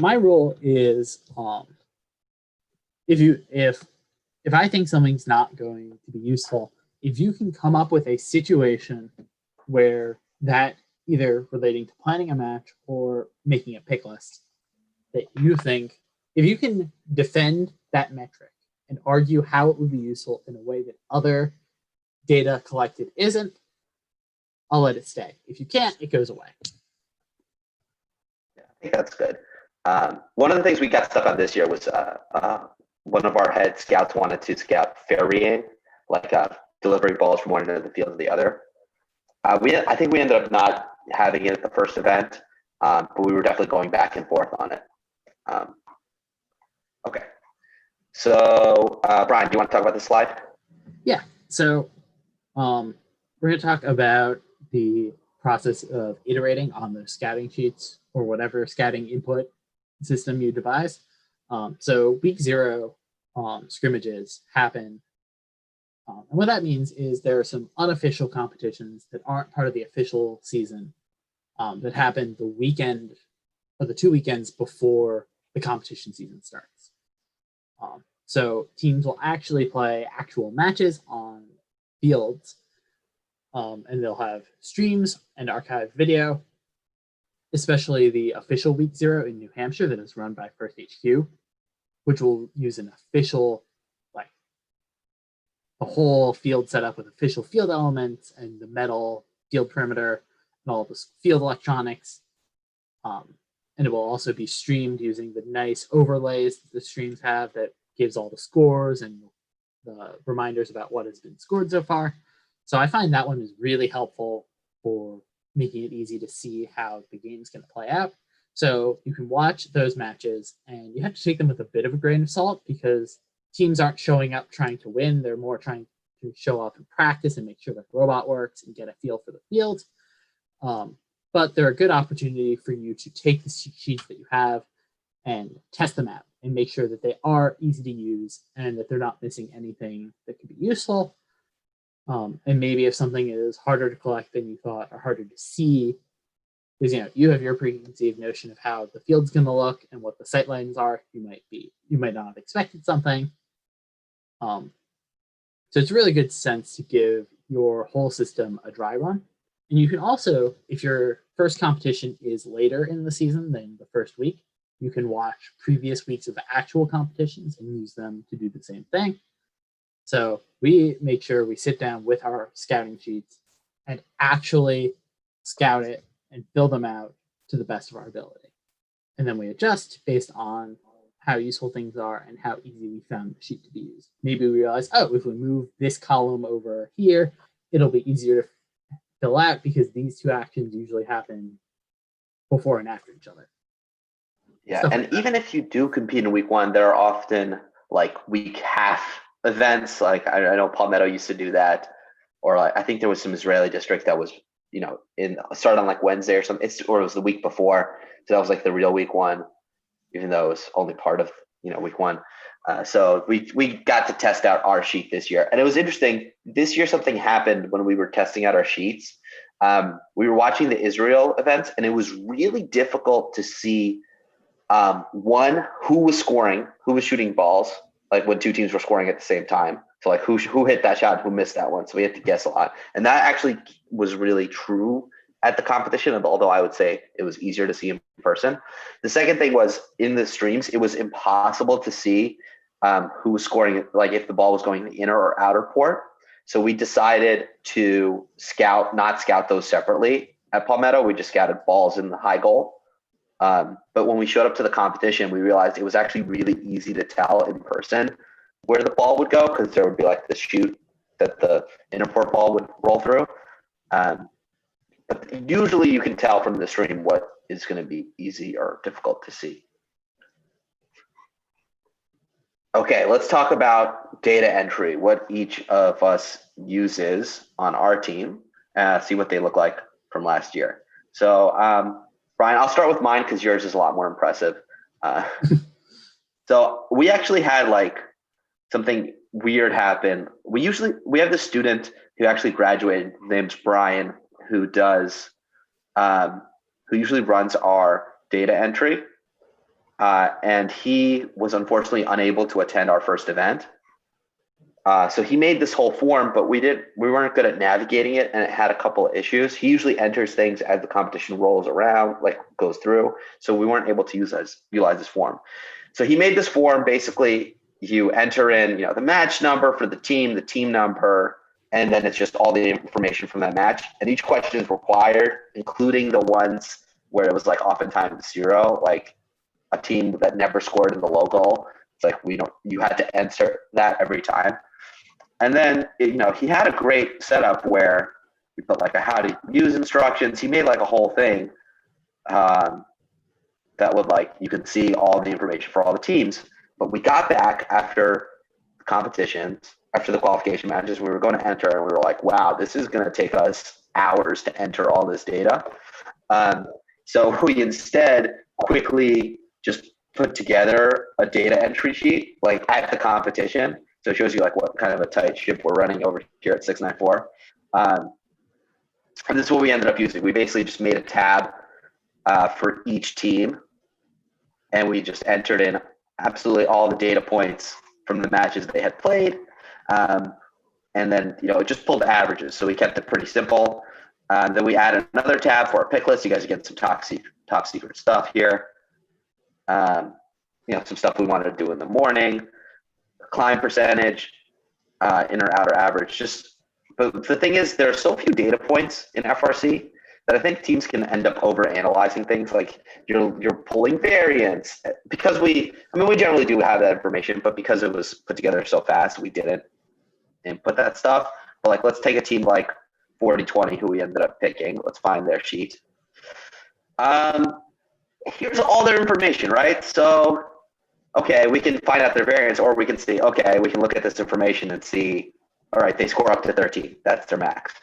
My rule is if I think something's not going to be useful, if you can come up with a situation where that either relating to planning a match or making a pick list that you think, if you can defend that metric and argue how it would be useful in a way that other data collected isn't, I'll let it stay. If you can't, it goes away. Yeah, I think that's good. One of the things we got stuck on this year was one of our head scouts wanted to scout ferrying, like delivering balls from one end of the field to the other. I think we ended up not having it at the first event, but we were definitely going back and forth on it. Okay. So, Brian, do you want to talk about this slide? Yeah. So, we're going to talk about the process of iterating on the scouting sheets or whatever scouting input system you devise. So week 0 scrimmages happen. And what that means is there are some unofficial competitions that aren't part of the official season that happen the weekend or the 2 weekends before the competition season starts. So teams will actually play actual matches on fields, and they'll have streams and archived video, especially the official week 0 in New Hampshire that is run by First HQ, which will use an official, like a whole field setup with official field elements and the metal field perimeter and all the field electronics. And it will also be streamed using the nice overlays that the streams have that gives all the scores and the reminders about what has been scored so far. So I find that one is really helpful for making it easy to see how the game's going to play out. So you can watch those matches, and you have to take them with a bit of a grain of salt because teams aren't showing up trying to win. They're more trying to show up and practice and make sure that the robot works and get a feel for the field. But they're a good opportunity for you to take the sheets that you have and test them out and make sure that they are easy to use and that they're not missing anything that could be useful. And maybe if something is harder to collect than you thought or harder to see, because you have your preconceived notion of how the field's going to look and what the sight lines are, you might not have expected something. So it's a really good sense to give your whole system a dry run. And you can also, if your first competition is later in the season than the first week, you can watch previous weeks of actual competitions and use them to do the same thing. So we make sure we sit down with our scouting sheets and actually scout it and fill them out to the best of our ability. And then we adjust based on how useful things are and how easy we found the sheet to be used. Maybe we realize, if we move this column over here, it'll be easier to fill out because these 2 actions usually happen before and after each other. Yeah, and even if you do compete in week 1, there are often like week half events. Like I know Palmetto used to do that, or I think there was some Israeli district that was, started on like Wednesday or something. Or it was the week before, so that was like the real week 1, even though it was only part of week 1. So we got to test out our sheet this year, and it was interesting. This year something happened when we were testing out our sheets. We were watching the Israel events, and it was really difficult to see one, who was scoring, who was shooting balls, like when 2 teams were scoring at the same time. So like who hit that shot, who missed that one. So we had to guess a lot. And that actually was really true at the competition, although I would say it was easier to see in person. The second thing was in the streams, it was impossible to see who was scoring, like if the ball was going in the inner or outer port. So we decided to not scout those separately at Palmetto. We just scouted balls in the high goal. But when we showed up to the competition, we realized it was actually really easy to tell in person where the ball would go, because there would be like the chute that the inner port ball would roll through. But usually you can tell from the stream what is going to be easy or difficult to see. Okay, let's talk about data entry, what each of us uses on our team, see what they look like from last year. So, Brian, I'll start with mine because yours is a lot more impressive. So we actually had like something weird happen. We have this student who actually graduated, named Brian, who usually runs our data entry. And he was unfortunately unable to attend our first event. So he made this whole form, but we weren't good at navigating it, and it had a couple of issues. He usually enters things as the competition rolls around, like goes through. So we weren't able to utilize this form. So he made this form. Basically, you enter in, the match number for the team number, and then it's just all the information from that match. And each question is required, including the ones where it was like oftentimes 0, like a team that never scored in the low goal. It's like you had to answer that every time. And then, he had a great setup where he put like a how to use instructions. He made like a whole thing that would you could see all the information for all the teams. But we got back after the competitions, after the qualification matches, we were going to enter, and we were like, wow, this is going to take us hours to enter all this data. So we instead quickly just put together a data entry sheet, like at the competition. So it shows you like what kind of a tight ship we're running over here at 694. And this is what we ended up using. We basically just made a tab for each team, and we just entered in absolutely all the data points from the matches they had played. And then, it just pulled the averages. So we kept it pretty simple. Then we added another tab for our pick list. You guys get some top secret stuff here. Some stuff we wanted to do in the morning, climb percentage, inner outer average. But the thing is, there are so few data points in FRC that I think teams can end up over analyzing things. Like you're pulling variance because we generally do have that information, but because it was put together so fast, we didn't input that stuff. But like, let's take a team like 4020 who we ended up picking. Let's find their sheet. Here's all their information, right? So, okay, we can find out their variance, or we can see, okay, we can look at this information and see, all right, they score up to 13. That's their max.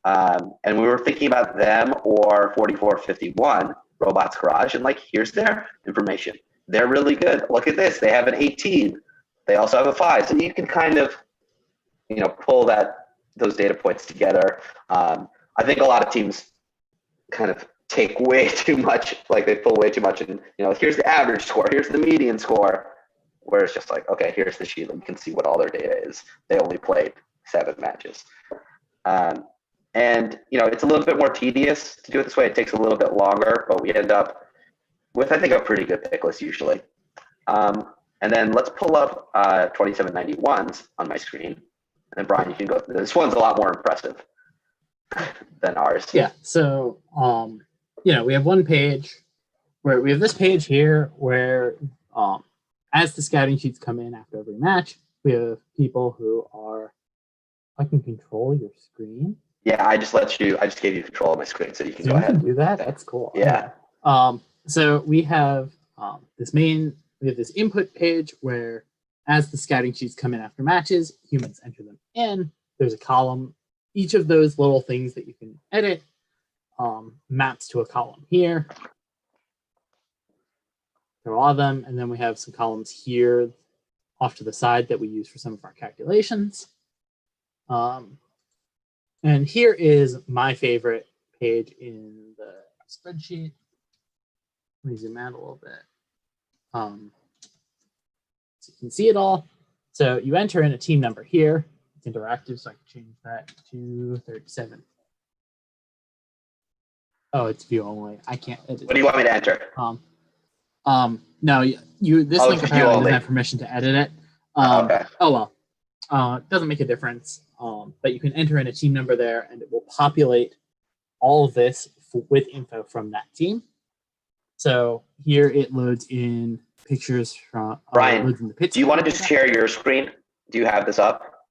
And we were thinking about them or 4451, Robots Garage, and like, here's their information. They're really good. Look at this. They have an 18. They also have a 5. So you can kind of, pull those data points together. I think a lot of teams kind of take way too much, like they pull way too much, and here's the average score, here's the median score, where it's just like, okay, here's the sheet, and you can see what all their data is. They only played 7 matches. And it's a little bit more tedious to do it this way. It takes a little bit longer, but we end up with, I think, a pretty good pick list usually. And then let's pull up 2791s on my screen. And then Brian, you can go. This one's a lot more impressive than ours. Yeah. So, we have one page where we have this page here where, as the scouting sheets come in after every match, we have people who are. I can control your screen. Yeah, I just gave you control of my screen, so you can go ahead. You can do that. That's cool. Yeah. So we have this input page where, as the scouting sheets come in after matches, humans enter them in. There's a column. Each of those little things that you can edit maps to a column here. There are all of them. And then we have some columns here off to the side that we use for some of our calculations. And here is my favorite page in the spreadsheet. Let me zoom out a little bit. So you can see it all. So you enter in a team number here. It's interactive, so I can change that to 37. Oh, it's view only. I can't edit. What do you want me to enter? No, this link apparently doesn't have permission to edit it. Okay. Oh well. It doesn't make a difference. But you can enter in a team number there, and it will populate all of this with info from that team. So here it loads in pictures from Brian. Loads in the Do you want to just share your screen? Do you have this up?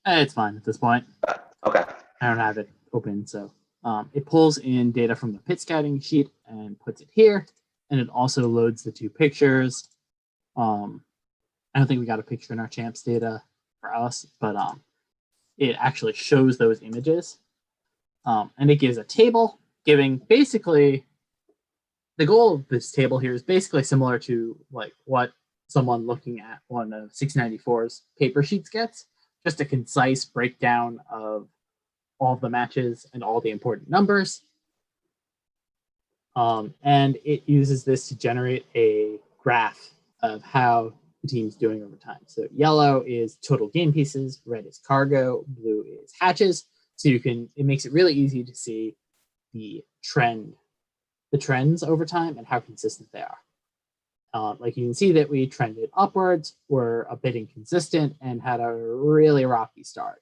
It's fine at this point. Okay. I don't have it open, so it pulls in data from the Pitscouting sheet and puts it here, and it also loads the 2 pictures. I don't think we got a picture in our champs data for us, but it actually shows those images, and it gives a table giving basically the goal of this table here is basically similar to like what someone looking at one of 694's paper sheets gets, just a concise breakdown of all of the matches and all the important numbers. And it uses this to generate a graph of how the team's doing over time. So yellow is total game pieces, red is cargo, blue is hatches. So it makes it really easy to see the trends over time and how consistent they are. Like you can see that we trended upwards, were a bit inconsistent, and had a really rocky start.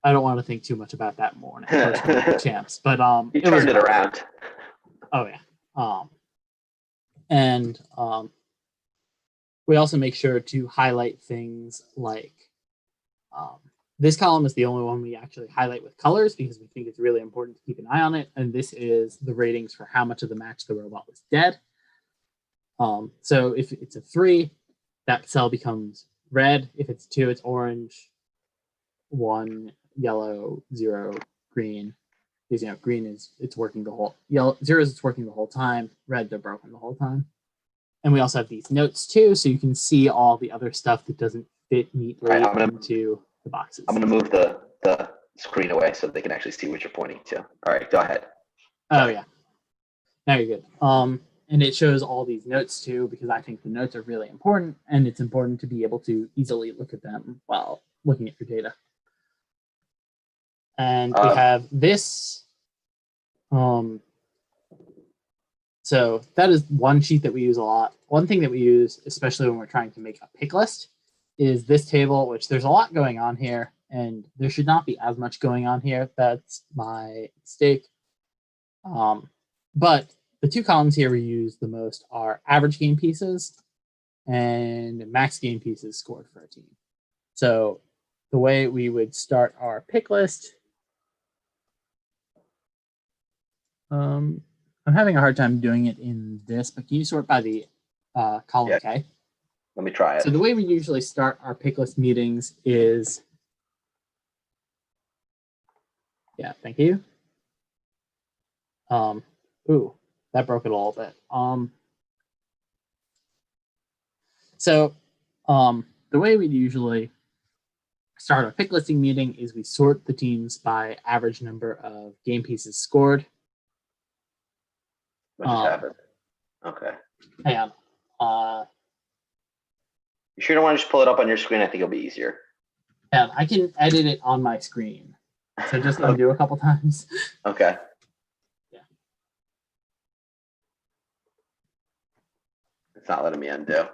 I don't want to think too much about that more when it comes to champs, but you turned it around. Oh yeah. And we also make sure to highlight things like this column is the only one we actually highlight with colors because we think it's really important to keep an eye on it. And this is the ratings for how much of the match the robot was dead. So if it's a 3, that cell becomes red. If it's 2, it's orange. 1, yellow. 0, green. Because green is it's working the whole yellow, zeros it's working the whole time, red they're broken the whole time. And we also have these notes too, so you can see all the other stuff that doesn't fit neatly into the boxes. I'm gonna move the screen away so they can actually see what you're pointing to. All right, go ahead. Oh yeah. Now you're good. And it shows all these notes too, because I think the notes are really important, and it's important to be able to easily look at them while looking at your data. And we have this. So that is one sheet that we use a lot. One thing that we use, especially when we're trying to make a pick list, is this table, which there's a lot going on here, and there should not be as much going on here. That's my mistake. But the two columns here we use the most are average game pieces and max game pieces scored for a team. So the way we would start our pick list, I'm having a hard time doing it in this, but can you sort by the column K? Let me try it. So the way we usually start our pick list meetings is, yeah, thank you. Ooh, that broke it a little bit. So the way we usually start our pick listing meeting is we sort the teams by average number of game pieces scored. What just happened? Okay. Hang on. You sure don't want to just pull it up on your screen? I think it'll be easier. Yeah, I can edit it on my screen. So just undo a couple times. Okay. Yeah. It's not letting me undo.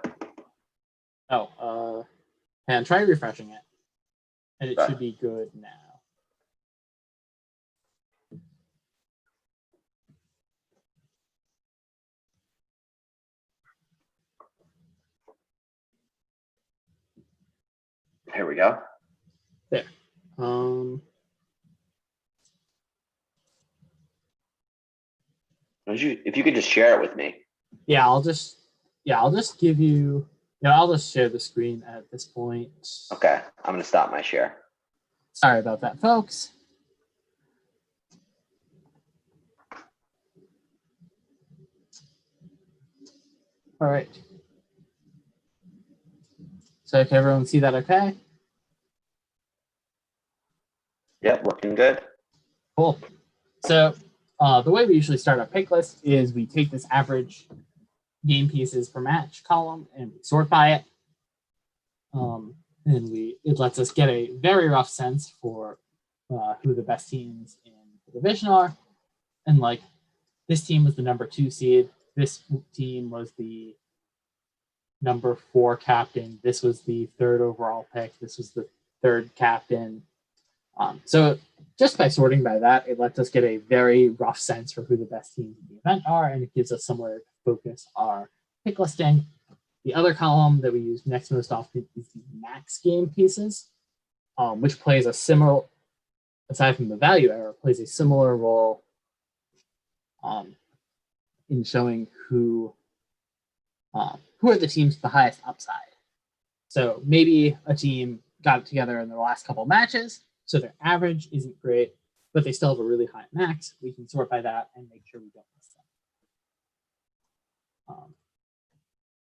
Oh, and try refreshing it. And it should be good now. Here we go. There. If you could just share it with me. Yeah, I'll just give you. Yeah, I'll just share the screen at this point. Okay, I'm gonna stop my share. Sorry about that, folks. All right. So can everyone see that okay? Yep, looking good. Cool. So the way we usually start our pick list is we take this average game pieces per match column and we sort by it. And it lets us get a very rough sense for who the best teams in the division are. And like this team was the number 2 seed. This team was the number 4 captain. This was the 3rd overall pick. This was the 3rd captain. So just by sorting by that, it lets us get a very rough sense for who the best teams in the event are, and it gives us somewhere to focus our pick listing. The other column that we use next most often is the max game pieces, which plays a similar, aside from the value error, plays a similar role in showing who are the teams with the highest upside. So maybe a team got it together in their last couple matches, so their average isn't great, but they still have a really high max. We can sort by that and make sure we don't miss them.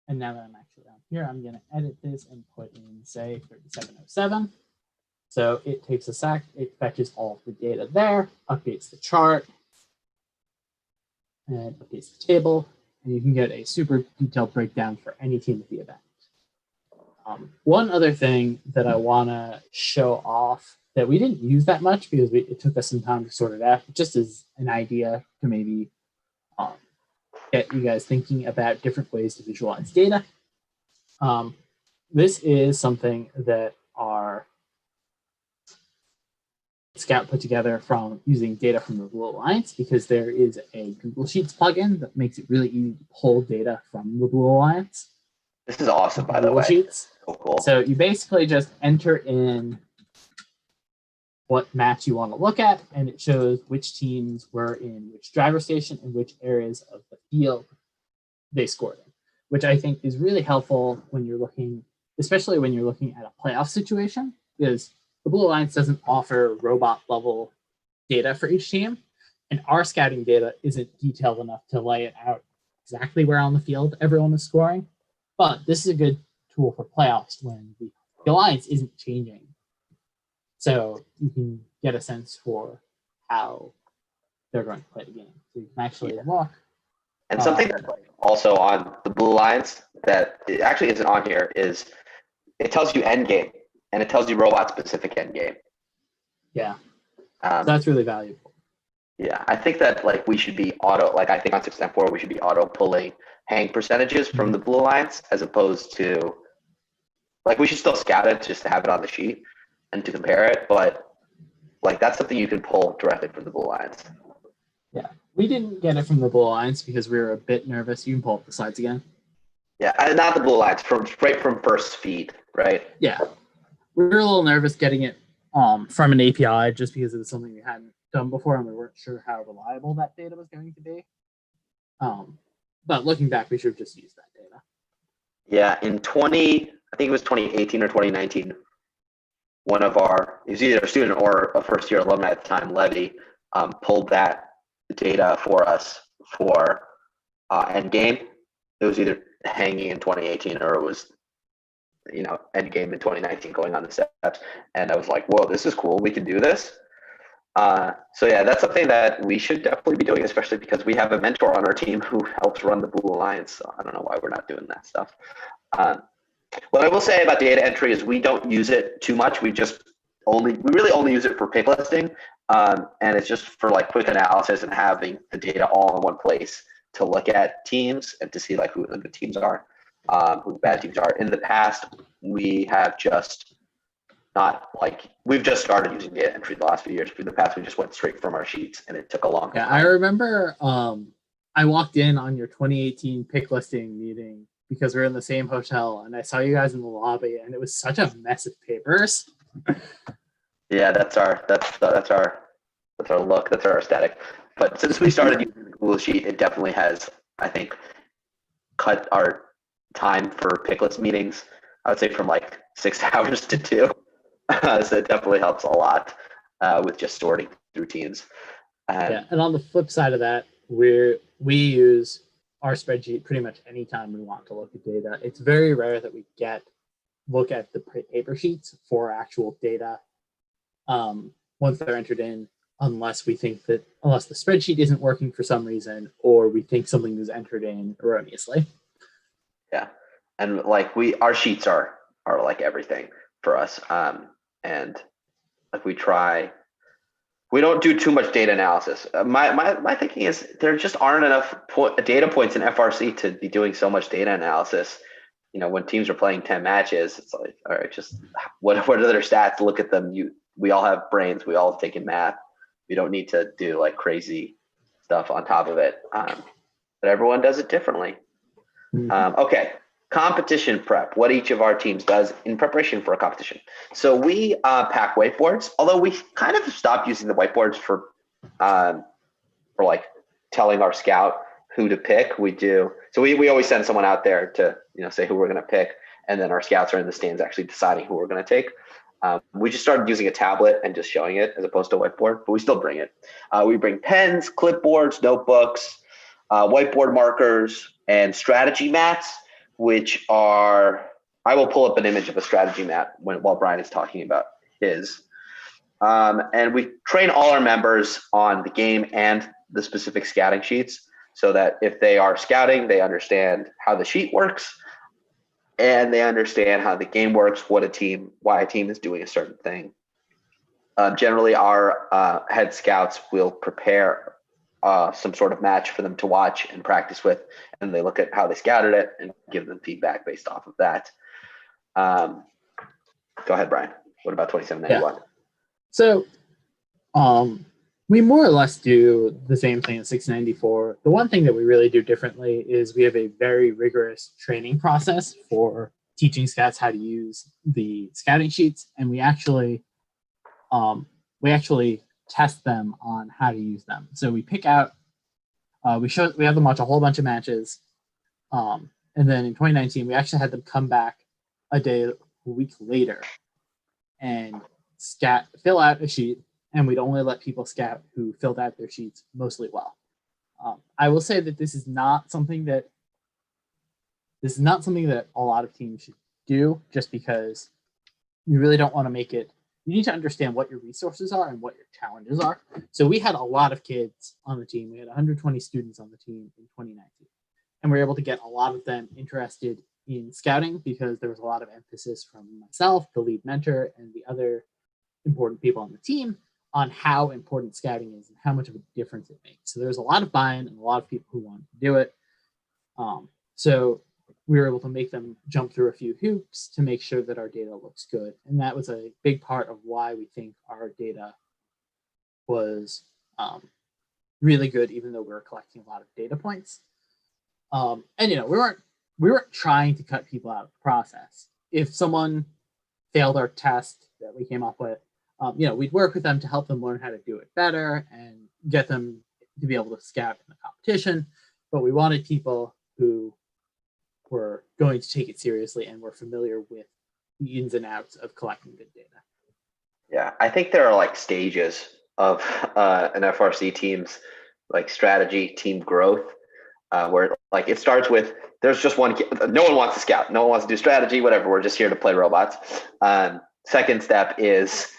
And now that I'm actually down here, I'm going to edit this and put in, say, 3707. So it takes a sec, it fetches all of the data there, updates the chart, and updates the table, and you can get a super detailed breakdown for any team at the event. One other thing that I want to show off that we didn't use that much because it took us some time to sort it out, just as an idea to maybe get you guys thinking about different ways to visualize data. This is something that our Scout put together from using data from the Blue Alliance, because there is a Google Sheets plugin that makes it really easy to pull data from the Blue Alliance. This is awesome, by the way. Sheets. So cool. So you basically just enter in what match you want to look at, and it shows which teams were in which driver station and which areas of the field they scored in, which I think is really helpful when you're looking, especially when you're looking at a playoff situation, because the Blue Alliance doesn't offer robot level data for each team. And our scouting data isn't detailed enough to lay it out exactly where on the field everyone is scoring. But this is a good tool for playoffs when the alliance isn't changing. So you can get a sense for how they're going to play the game. So you can actually look. And something that's like also on the Blue Alliance that it actually isn't on here is it tells you end game and it tells you robot specific end game. Yeah. So that's really valuable. Yeah, I think that like we should be I think on 6.4 we should be auto pulling hang percentages from the Blue Alliance as opposed to like we should still scout it just to have it on the sheet and to compare it, but like that's something you can pull directly from the Blue Alliance. Yeah, we didn't get it from the Blue Alliance because we were a bit nervous. You can pull up the slides again. Yeah, not the Blue Alliance, straight from first feed, right? Yeah, we were a little nervous getting it from an API just because it was something we hadn't done before and we weren't sure how reliable that data was going to be. But looking back, we should have just used that data. Yeah, in I think it was 2018 or 2019, it was either a student or a first year alumni at the time, Levy, pulled that data for us for endgame. It was either hanging in 2018 or it was, endgame in 2019 going on the steps. And I was like, whoa, this is cool. We can do this. So yeah, that's something that we should definitely be doing, especially because we have a mentor on our team who helps run the Blue Alliance. So I don't know why we're not doing that stuff. What I will say about data entry is we don't use it too much. We really only use it for pick listing. And it's just for like quick analysis and having the data all in one place to look at teams and to see like who the good teams are, who the bad teams are. In the past, we've just started using data entry the last few years. In the past, we just went straight from our sheets and it took a long time. Yeah, I remember I walked in on your 2018 pick listing meeting because we were in the same hotel and I saw you guys in the lobby and it was such a mess of papers. Yeah, that's our look. That's our aesthetic. But since we started using the Google Sheet, it definitely has, I think, cut our time for picklist meetings. I would say from like 6 hours to 2. So it definitely helps a lot with just sorting through teams. And on the flip side of that, we use our spreadsheet pretty much anytime we want to look at data. It's very rare that we look at the paper sheets for actual data once they're entered in, unless the spreadsheet isn't working for some reason or we think something was entered in erroneously. Yeah, and like our sheets are like everything for us, and like we don't do too much data analysis. My thinking is there just aren't enough data points in FRC to be doing so much data analysis. When teams are playing 10 matches, it's like, all right, just what are their stats? Look at them. We all have brains. We all have taken math. We don't need to do like crazy stuff on top of it. But everyone does it differently. Okay. Competition prep, what each of our teams does in preparation for a competition. So we pack whiteboards, although we kind of stopped using the whiteboards for like telling our scout who to pick. So we always send someone out there to say who we're going to pick, and then our scouts are in the stands actually deciding who we're going to take. We just started using a tablet and just showing it as opposed to a whiteboard, but we still bring it. We bring pens, clipboards, notebooks, whiteboard markers, and strategy mats, which I will pull up an image of a strategy mat while Brian is talking about his. And we train all our members on the game and the specific scouting sheets so that if they are scouting, they understand how the sheet works and they understand how the game works, why a team is doing a certain thing. Generally, our head scouts will prepare some sort of match for them to watch and practice with, and they look at how they scouted it and give them feedback based off of that. Go ahead, Brian. What about 2791? Yeah. So we more or less do the same thing as 694. The one thing that we really do differently is we have a very rigorous training process for teaching scouts how to use the scouting sheets, and we actually test them on how to use them. So we pick out, we have them watch a whole bunch of matches, and then in 2019 we actually had them come back a week later and fill out a sheet and we'd only let people scout who filled out their sheets mostly well. I will say that this is not something that a lot of teams should do, just because you really don't want to make it. You need to understand what your resources are and what your challenges are. So we had a lot of kids on the team. We had 120 students on the team in 2019, and we were able to get a lot of them interested in scouting because there was a lot of emphasis from myself, the lead mentor, and the other important people on the team on how important scouting is and how much of a difference it makes. So there's a lot of buy-in and a lot of people who wanted to do it. So we were able to make them jump through a few hoops to make sure that our data looks good. And that was a big part of why we think our data was really good, even though we were collecting a lot of data points. And we weren't trying to cut people out of the process. If someone failed our test that we came up with, we'd work with them to help them learn how to do it better and get them to be able to scout in the competition. But we wanted people who were going to take it seriously and were familiar with the ins and outs of collecting good data. Yeah, I think there are like stages of an FRC team's like strategy, team growth, where like it starts with there's just one kid, no one wants to scout, no one wants to do strategy, whatever. We're just here to play robots. Second step is,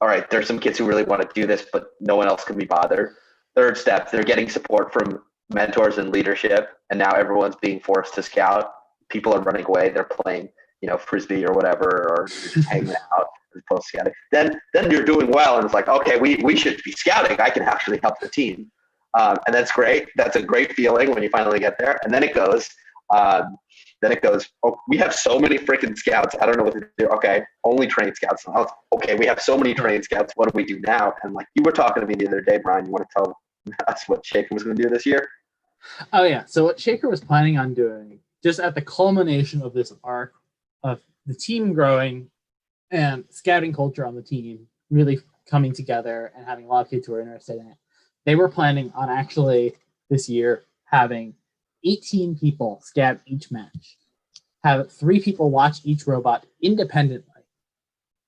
all right, there's some kids who really want to do this, but no one else can be bothered. Third step, they're getting support from mentors and leadership, and now everyone's being forced to scout. People are running away. They're playing, frisbee or whatever, or just hanging out as opposed to scouting. Then you're doing well, and it's like, okay, we should be scouting. I can actually help the team, and that's great. That's a great feeling when you finally get there. And then it goes. Oh, we have so many freaking scouts. I don't know what to do. Okay, only trained scouts. Okay, we have so many trained scouts. What do we do now? And like you were talking to me the other day, Brian, you want to tell us what Shaker was going to do this year? Oh yeah. So what Shaker was planning on doing, just at the culmination of this arc of the team growing and scouting culture on the team really coming together and having a lot of kids who are interested in it, they were planning on actually this year having 18 people scout each match, have 3 people watch each robot independently,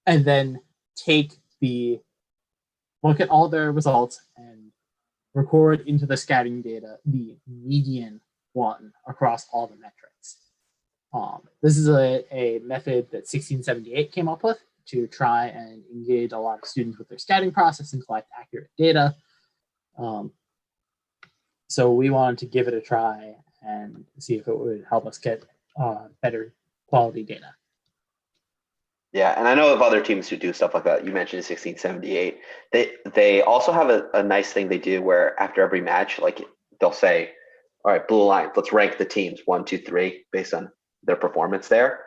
and then look at all their results and record into the scouting data the median one across all the metrics. This is a method that 1678 came up with to try and engage a lot of students with their scouting process and collect accurate data. So we wanted to give it a try and see if it would help us get better quality data. Yeah, and I know of other teams who do stuff like that. You mentioned 1678. They also have a nice thing they do where after every match, like they'll say, all right, Blue Alliance, let's rank the teams 1, 2, 3 based on their performance there.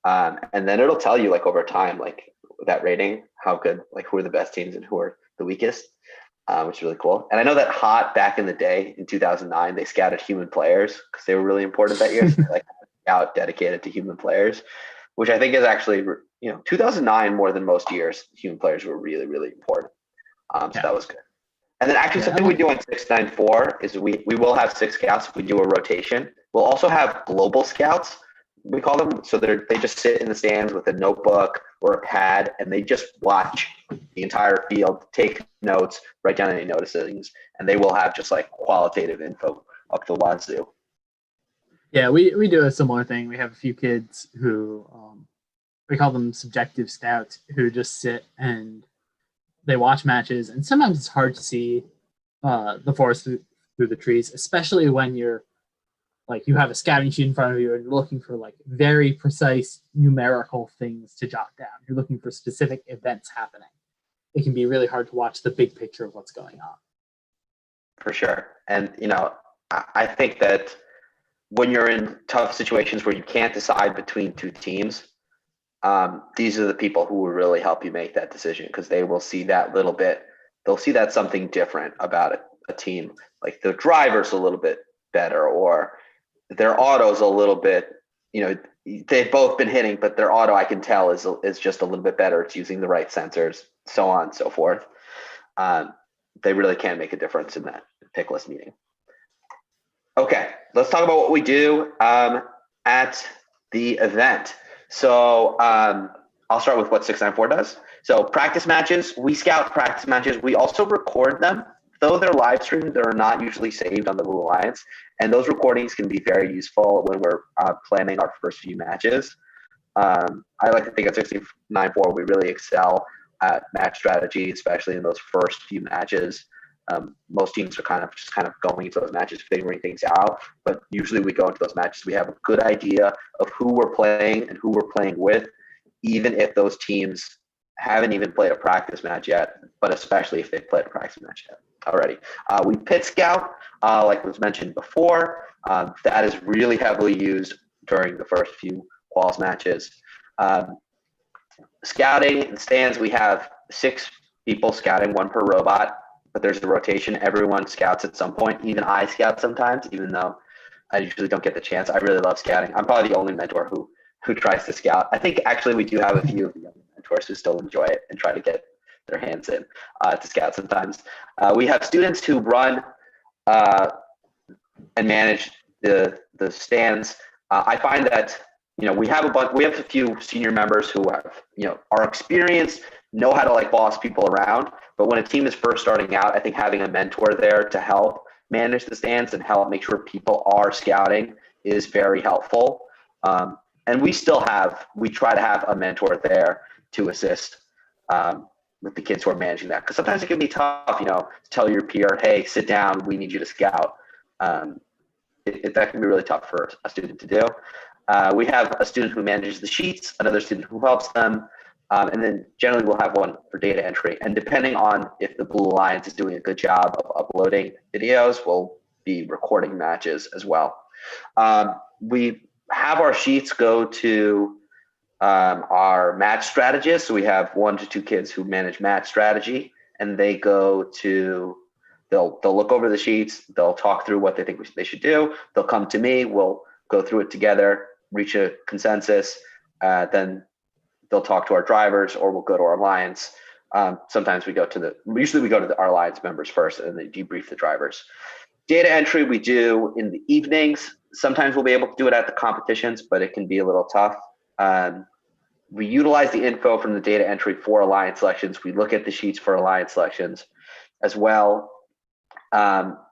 And then it'll tell you like over time, like that rating, how good, like who are the best teams and who are the weakest, which is really cool. And I know that Hot back in the day in 2009, they scouted human players because they were really important that year. So they, like out dedicated to human players, which I think is actually, 2009 more than most years, human players were really, really important. So that was good. And then actually something we do on 694 is we will have 6 scouts. We do a rotation. We'll also have global scouts, we call them. So they just sit in the stands with a notebook or a pad, and they just watch the entire field, take notes, write down any noticings, and they will have just like qualitative info up the wazoo. Yeah, we do a similar thing. We have a few kids who we call them subjective scouts, who just sit and they watch matches, and sometimes it's hard to see the forest through the trees, especially when you're like you have a scouting sheet in front of you and you're looking for like very precise numerical things to jot down. You're looking for specific events happening. It can be really hard to watch the big picture of what's going on. For sure. And, I think that when you're in tough situations where you can't decide between 2 teams, these are the people who will really help you make that decision, because they will see that little bit. They'll see that something different about a team, like the driver's a little bit better, or their auto's a little bit, they've both been hitting, but their auto, I can tell, is just a little bit better. It's using the right sensors, so on and so forth. They really can make a difference in that pick list meeting. Okay, let's talk about what we do at the event. So I'll start with what 694 does. So practice matches, we scout practice matches. We also record them. Though they're live streamed, they're not usually saved on the Blue Alliance. And those recordings can be very useful when we're planning our first few matches. I like to think at 69-4, we really excel at match strategy, especially in those first few matches. Most teams are kind of going into those matches, figuring things out. But usually we go into those matches, we have a good idea of who we're playing and who we're playing with, even if those teams haven't even played a practice match yet, but especially if they've played a practice match yet already. We pit scout, like was mentioned before. That is really heavily used during the first few quals matches. Scouting in stands, we have 6 people scouting, 1 per robot, but there's a rotation. Everyone scouts at some point. Even I scout sometimes, even though I usually don't get the chance. I really love scouting. I'm probably the only mentor who tries to scout. I think actually we do have a few of the young mentors who still enjoy it and try to get their hands in to scout sometimes. We have students who run and manage the stands. I find that we have a few senior members who have are experienced, know how to like boss people around. But when a team is first starting out, I think having a mentor there to help manage the stands and help make sure people are scouting is very helpful. And we try to have a mentor there to assist with the kids who are managing that. Because sometimes it can be tough, to tell your peer, hey, sit down, we need you to scout. That can be really tough for a student to do. We have a student who manages the sheets, another student who helps them, and then generally we'll have one for data entry. And depending on if the Blue Alliance is doing a good job of uploading videos, we'll be recording matches as well. We have our sheets go to our match strategists. So we have 1 to 2 kids who manage match strategy, and they go to, they'll look over the sheets, they'll talk through what they think they should do. They'll come to me, we'll go through it together, reach a consensus, then they'll talk to our drivers, or we'll go to our alliance. Sometimes usually we go to our alliance members first and then debrief the drivers. Data entry we do in the evenings. Sometimes we'll be able to do it at the competitions, but it can be a little tough. We utilize the info from the data entry for alliance selections. We look at the sheets for alliance selections as well.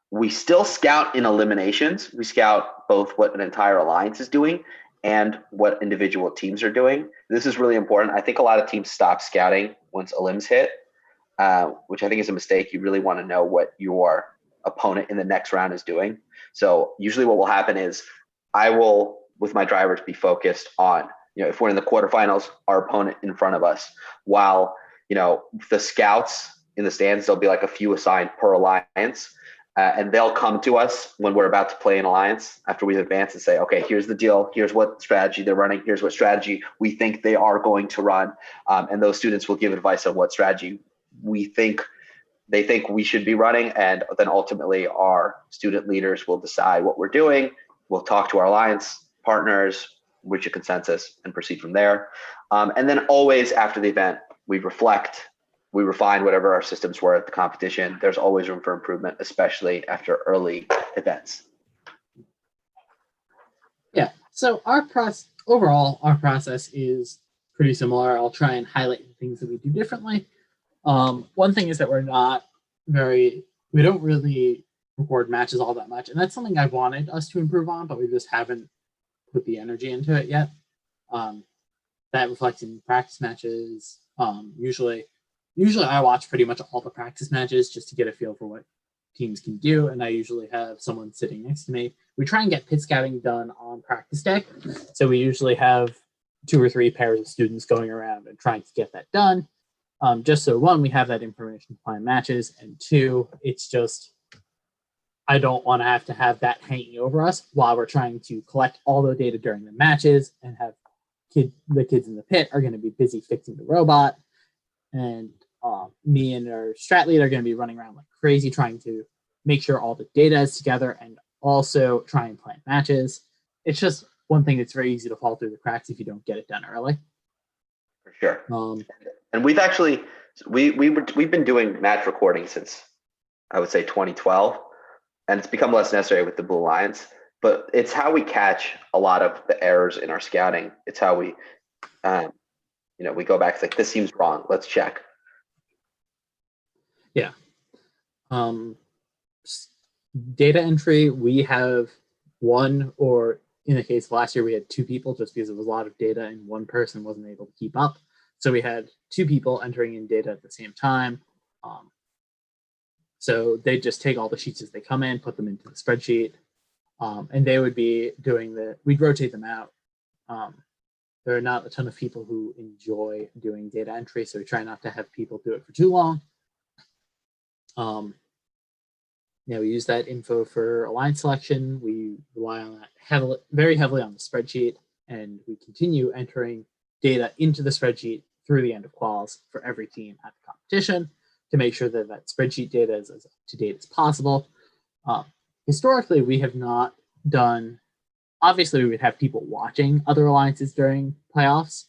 We still scout in eliminations. We scout both what an entire alliance is doing and what individual teams are doing. This is really important. I think a lot of teams stop scouting once elims hit, which I think is a mistake. You really want to know what your opponent in the next round is doing. So usually what will happen is I will, with my drivers, be focused on, if we're in the quarterfinals, our opponent in front of us, while, the scouts in the stands, there'll be like a few assigned per alliance. And they'll come to us when we're about to play an alliance after we've advanced and say, okay, here's the deal. Here's what strategy they're running. Here's what strategy we think they are going to run. And those students will give advice on what strategy they think we should be running. And then ultimately our student leaders will decide what we're doing. We'll talk to our alliance partners, reach a consensus, and proceed from there. And then always after the event, we reflect. We refine whatever our systems were at the competition. There's always room for improvement, especially after early events. Yeah, so our process is pretty similar. I'll try and highlight the things that we do differently. One thing is that we don't really record matches all that much, and that's something I've wanted us to improve on, but we just haven't put the energy into it yet. That reflects in practice matches. Usually I watch pretty much all the practice matches just to get a feel for what teams can do, and I usually have someone sitting next to me. We try and get pit scouting done on practice day, so we usually have 2 or 3 pairs of students going around and trying to get that done. Just so 1, we have that information to plan matches, and 2, it's just I don't want to have that hanging over us while we're trying to collect all the data during the matches and have the kids in the pit are going to be busy fixing the robot, and me and our strat lead are going to be running around like crazy trying to make sure all the data is together and also try and plan matches. It's just one thing that's very easy to fall through the cracks if you don't get it done early. For sure. And we've actually we've been doing match recording since I would say 2012, and it's become less necessary with the Blue Alliance. But it's how we catch a lot of the errors in our scouting. It's how we we go back, it's like, this seems wrong, let's check. Yeah. Data entry, we have one, or in the case of last year, we had two people just because it was a lot of data and one person wasn't able to keep up. So we had two people entering in data at the same time. So they just take all the sheets as they come in, put them into the spreadsheet, and they would be doing we'd rotate them out. There are not a ton of people who enjoy doing data entry, so we try not to have people do it for too long. We use that info for alliance selection. We rely on that very heavily on the spreadsheet, and we continue entering data into the spreadsheet through the end of quals for every team at the competition to make sure that that spreadsheet data is as up to date as possible. Historically, we have not done, obviously we would have people watching other alliances during playoffs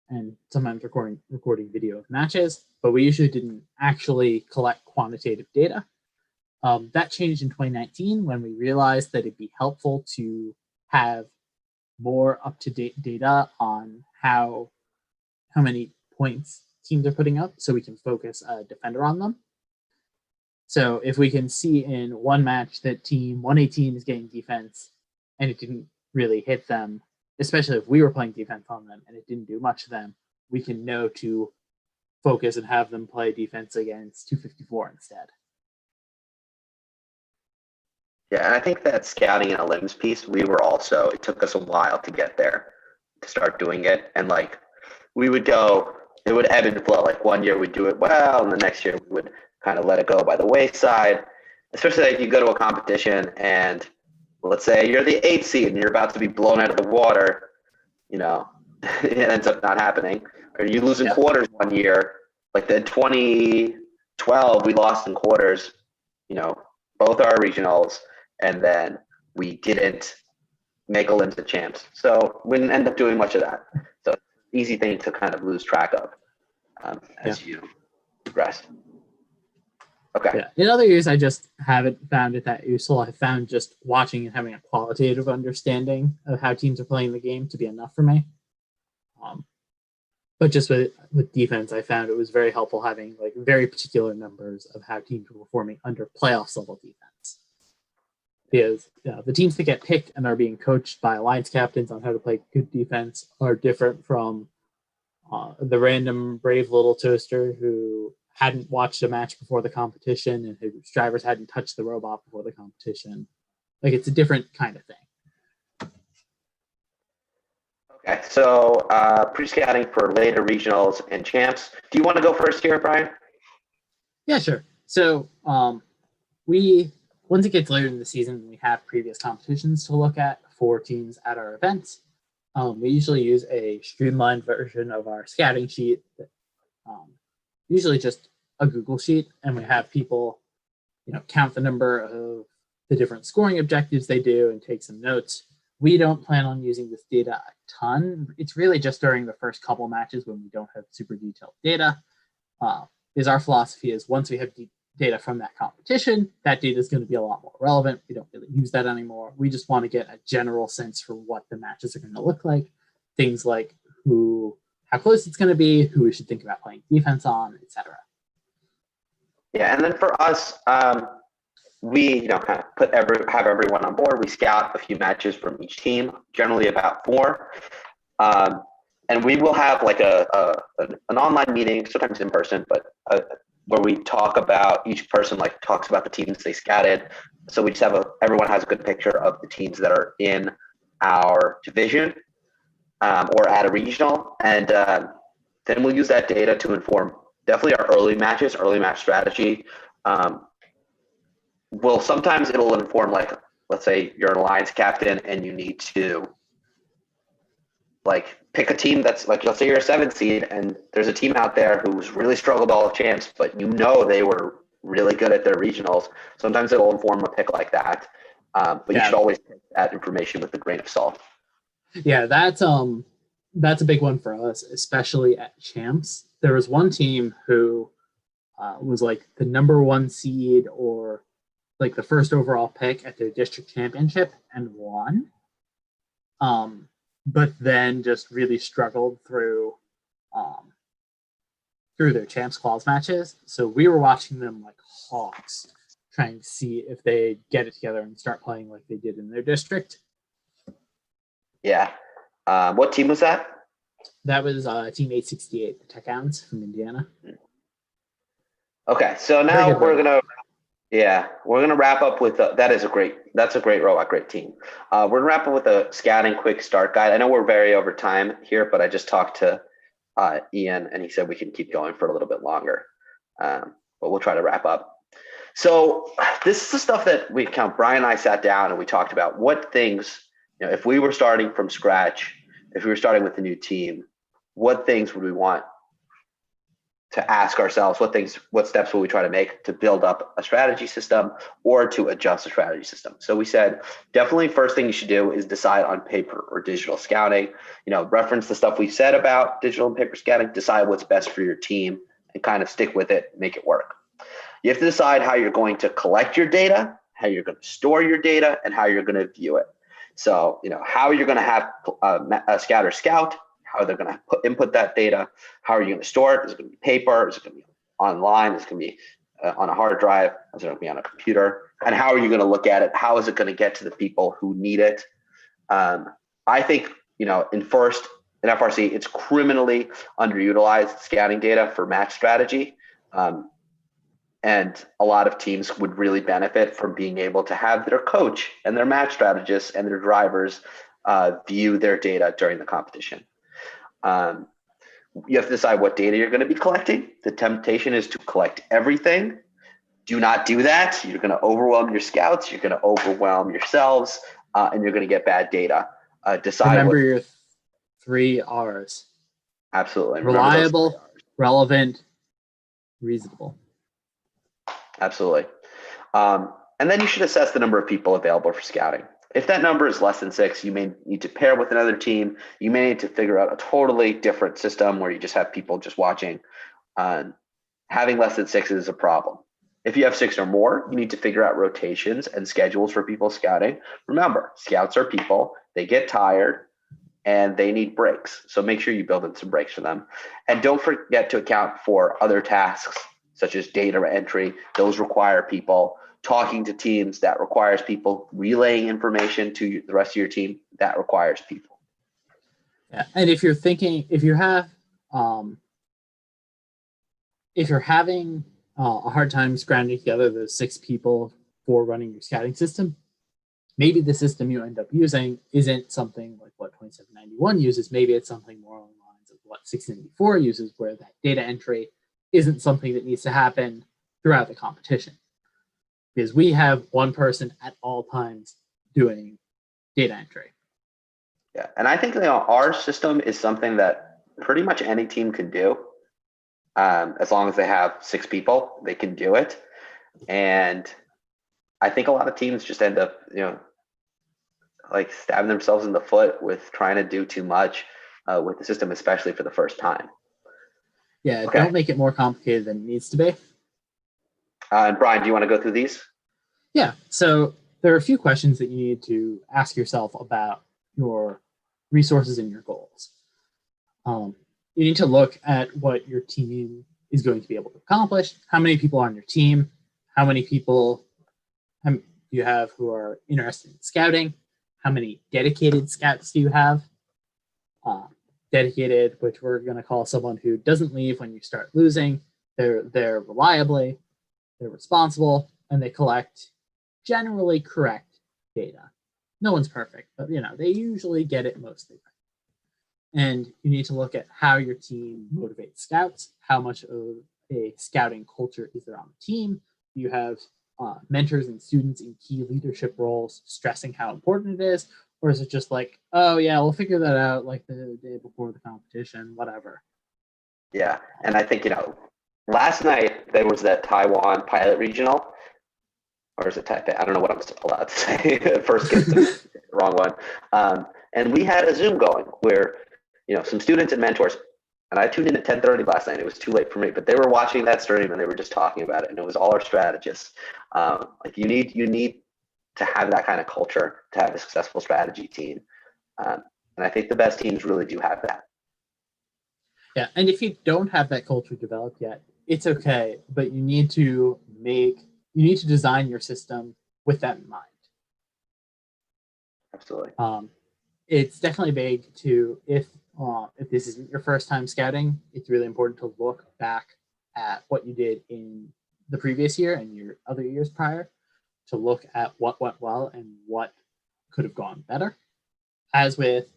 and sometimes recording video of matches, but we usually didn't actually collect quantitative data. That changed in 2019 when we realized that it'd be helpful to have more up-to-date data on how many points teams are putting up so we can focus a defender on them. So if we can see in one match that team 118 is getting defense and it didn't really hit them, especially if we were playing defense on them and it didn't do much to them, we can know to focus and have them play defense against 254 instead. Yeah, and I think that scouting and a limbs piece, it took us a while to get there, to start doing it. And like, we would go, it would ebb and flow. Like one year we'd do it well, and the next year we would kind of let it go by the wayside. Especially if you go to a competition and let's say you're the 8th seed and you're about to be blown out of the water, it ends up not happening. Or you lose in quarters one year, like the 2012, we lost in quarters, both our regionals, and then we didn't make a limbs of champs. So we didn't end up doing much of that. So easy thing to kind of lose track of as you progress. Okay. Yeah. In other years, I just haven't found it that useful. I found just watching and having a qualitative understanding of how teams are playing the game to be enough for me. But just with defense, I found it was very helpful having like very particular numbers of how teams were performing under playoffs level defense. Because the teams that get picked and are being coached by alliance captains on how to play good defense are different from the random brave little toaster who hadn't watched a match before the competition and whose drivers hadn't touched the robot before the competition. Like, it's a different kind of thing. Okay, so pre-scouting for later regionals and champs. Do you want to go first here, Brian? Yeah, sure. So once it gets later in the season, we have previous competitions to look at for teams at our events. We usually use a streamlined version of our scouting sheet, usually just a Google sheet, and we have people, count the number of the different scoring objectives they do and take some notes. We don't plan on using this data a ton. It's really just during the first couple matches when we don't have super detailed data. Because our philosophy is once we have data from that competition, that data is going to be a lot more relevant. We don't really use that anymore. We just want to get a general sense for what the matches are going to look like. Things like how close it's going to be, who we should think about playing defense on, etc. Yeah, and then for us, we kind of have everyone on board. We scout a few matches from each team, generally about 4, and we will have like an online meeting, sometimes in person, but where we talk about each person talks about the teams they scouted. So we just have everyone has a good picture of the teams that are in our division or at a regional, and then we'll use that data to inform definitely our early match strategy. Sometimes it'll inform, let's say you're an alliance captain and you need to pick a team that's let's say you're a 7th seed and there's a team out there who's really struggled all the champs, but they were really good at their regionals. Sometimes it'll inform a pick like that. But you should always take that information with a grain of salt. Yeah, that's a big one for us, especially at champs. There was one team who was the number 1 seed or the first overall pick at their district championship and won. But then just really struggled through through their champs clause matches. So we were watching them like hawks, trying to see if they get it together and start playing like they did in their district. Yeah. What team was that? That was team 868, the Tech Hounds from Indiana. Okay, so now we're gonna wrap up with that's a great robot, great team. We're gonna wrap up with a scouting quick start guide. I know we're very over time here, but I just talked to Ian, and he said we can keep going for a little bit longer, but we'll try to wrap up. So this is the stuff that Brian and I sat down and we talked about what things, if we were starting from scratch, if we were starting with a new team, what things would we want to ask ourselves? What steps will we try to make to build up a strategy system or to adjust a strategy system? So we said, definitely first thing you should do is decide on paper or digital scouting, reference the stuff we said about digital and paper scouting, decide what's best for your team and kind of stick with it, make it work. You have to decide how you're going to collect your data, how you're going to store your data, and how you're going to view it. So, how you're going to have a scouter scout, how they're going to input that data, how are you going to store it? Is it going to be paper? Is it going to be online? Is it going to be on a hard drive? Is it going to be on a computer? And how are you going to look at it? How is it going to get to the people who need it? I think, in FRC, it's criminally underutilized scouting data for match strategy. And a lot of teams would really benefit from being able to have their coach and their match strategists and their drivers view their data during the competition. You have to decide what data you're going to be collecting. The temptation is to collect everything. Do not do that. You're going to overwhelm your scouts. You're going to overwhelm yourselves, and you're going to get bad data. Remember your 3 R's. Absolutely. Reliable, relevant, reasonable. Absolutely. And then you should assess the number of people available for scouting. If that number is less than 6, you may need to pair with another team. You may need to figure out a totally different system where you just have people just watching. Having less than 6 is a problem. If you have 6 or more, you need to figure out rotations and schedules for people scouting. Remember, scouts are people. They get tired and they need breaks. So make sure you build in some breaks for them. And don't forget to account for other tasks such as data entry. Those require people. Talking to teams, that requires people. Relaying information to the rest of your team, that requires people. Yeah, and if you're having a hard time scrounging together those 6 people for running your scouting system, maybe the system you end up using isn't something like what 2791 uses. Maybe it's something more along the lines of what 694 uses, where that data entry isn't something that needs to happen throughout the competition. Because we have one person at all times doing data entry. Yeah, and I think our system is something that pretty much any team can do. As long as they have 6 people, they can do it. And I think a lot of teams just end up, like stabbing themselves in the foot with trying to do too much with the system, especially for the first time. Yeah, okay. Don't make it more complicated than it needs to be. And Brian, do you want to go through these? Yeah, so there are a few questions that you need to ask yourself about your resources and your goals. You need to look at what your team is going to be able to accomplish, how many people are on your team, how many people you have who are interested in scouting, how many dedicated scouts do you have. Dedicated, which we're going to call someone who doesn't leave when you start losing. They're reliably, they're responsible, and they collect generally correct data. No one's perfect, but they usually get it mostly right. And you need to look at how your team motivates scouts, how much of a scouting culture is there on the team. You have mentors and students in key leadership roles stressing how important it is, or is it just like, oh yeah, we'll figure that out like the day before the competition, whatever. Yeah, and I think, last night there was that Taiwan pilot regional, or is it Taipei? I don't know what I'm allowed to say. First get the wrong one. And we had a Zoom going where, some students and mentors, and I tuned in at 10:30 last night. It was too late for me, but they were watching that stream and they were just talking about it. And it was all our strategists. Like you need to have that kind of culture to have a successful strategy team. And I think the best teams really do have that. Yeah, and if you don't have that culture developed yet, it's okay, but you need to design your system with that in mind. Absolutely. It's definitely big to, if this isn't your first time scouting, it's really important to look back at what you did in the previous year and your other years prior, to look at what went well and what could have gone better. As with,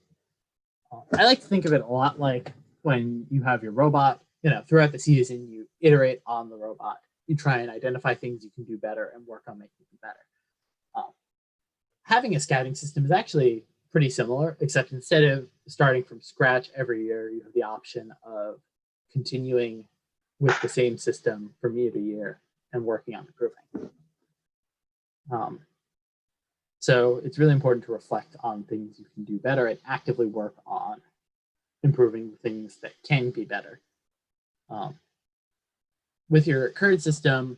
I like to think of it a lot like when you have your robot, throughout the season, you iterate on the robot. You try and identify things you can do better and work on making it better. Having a scouting system is actually pretty similar, except instead of starting from scratch every year, you have the option of continuing with the same system from year to year and working on improving. So it's really important to reflect on things you can do better and actively work on improving the things that can be better. With your current system,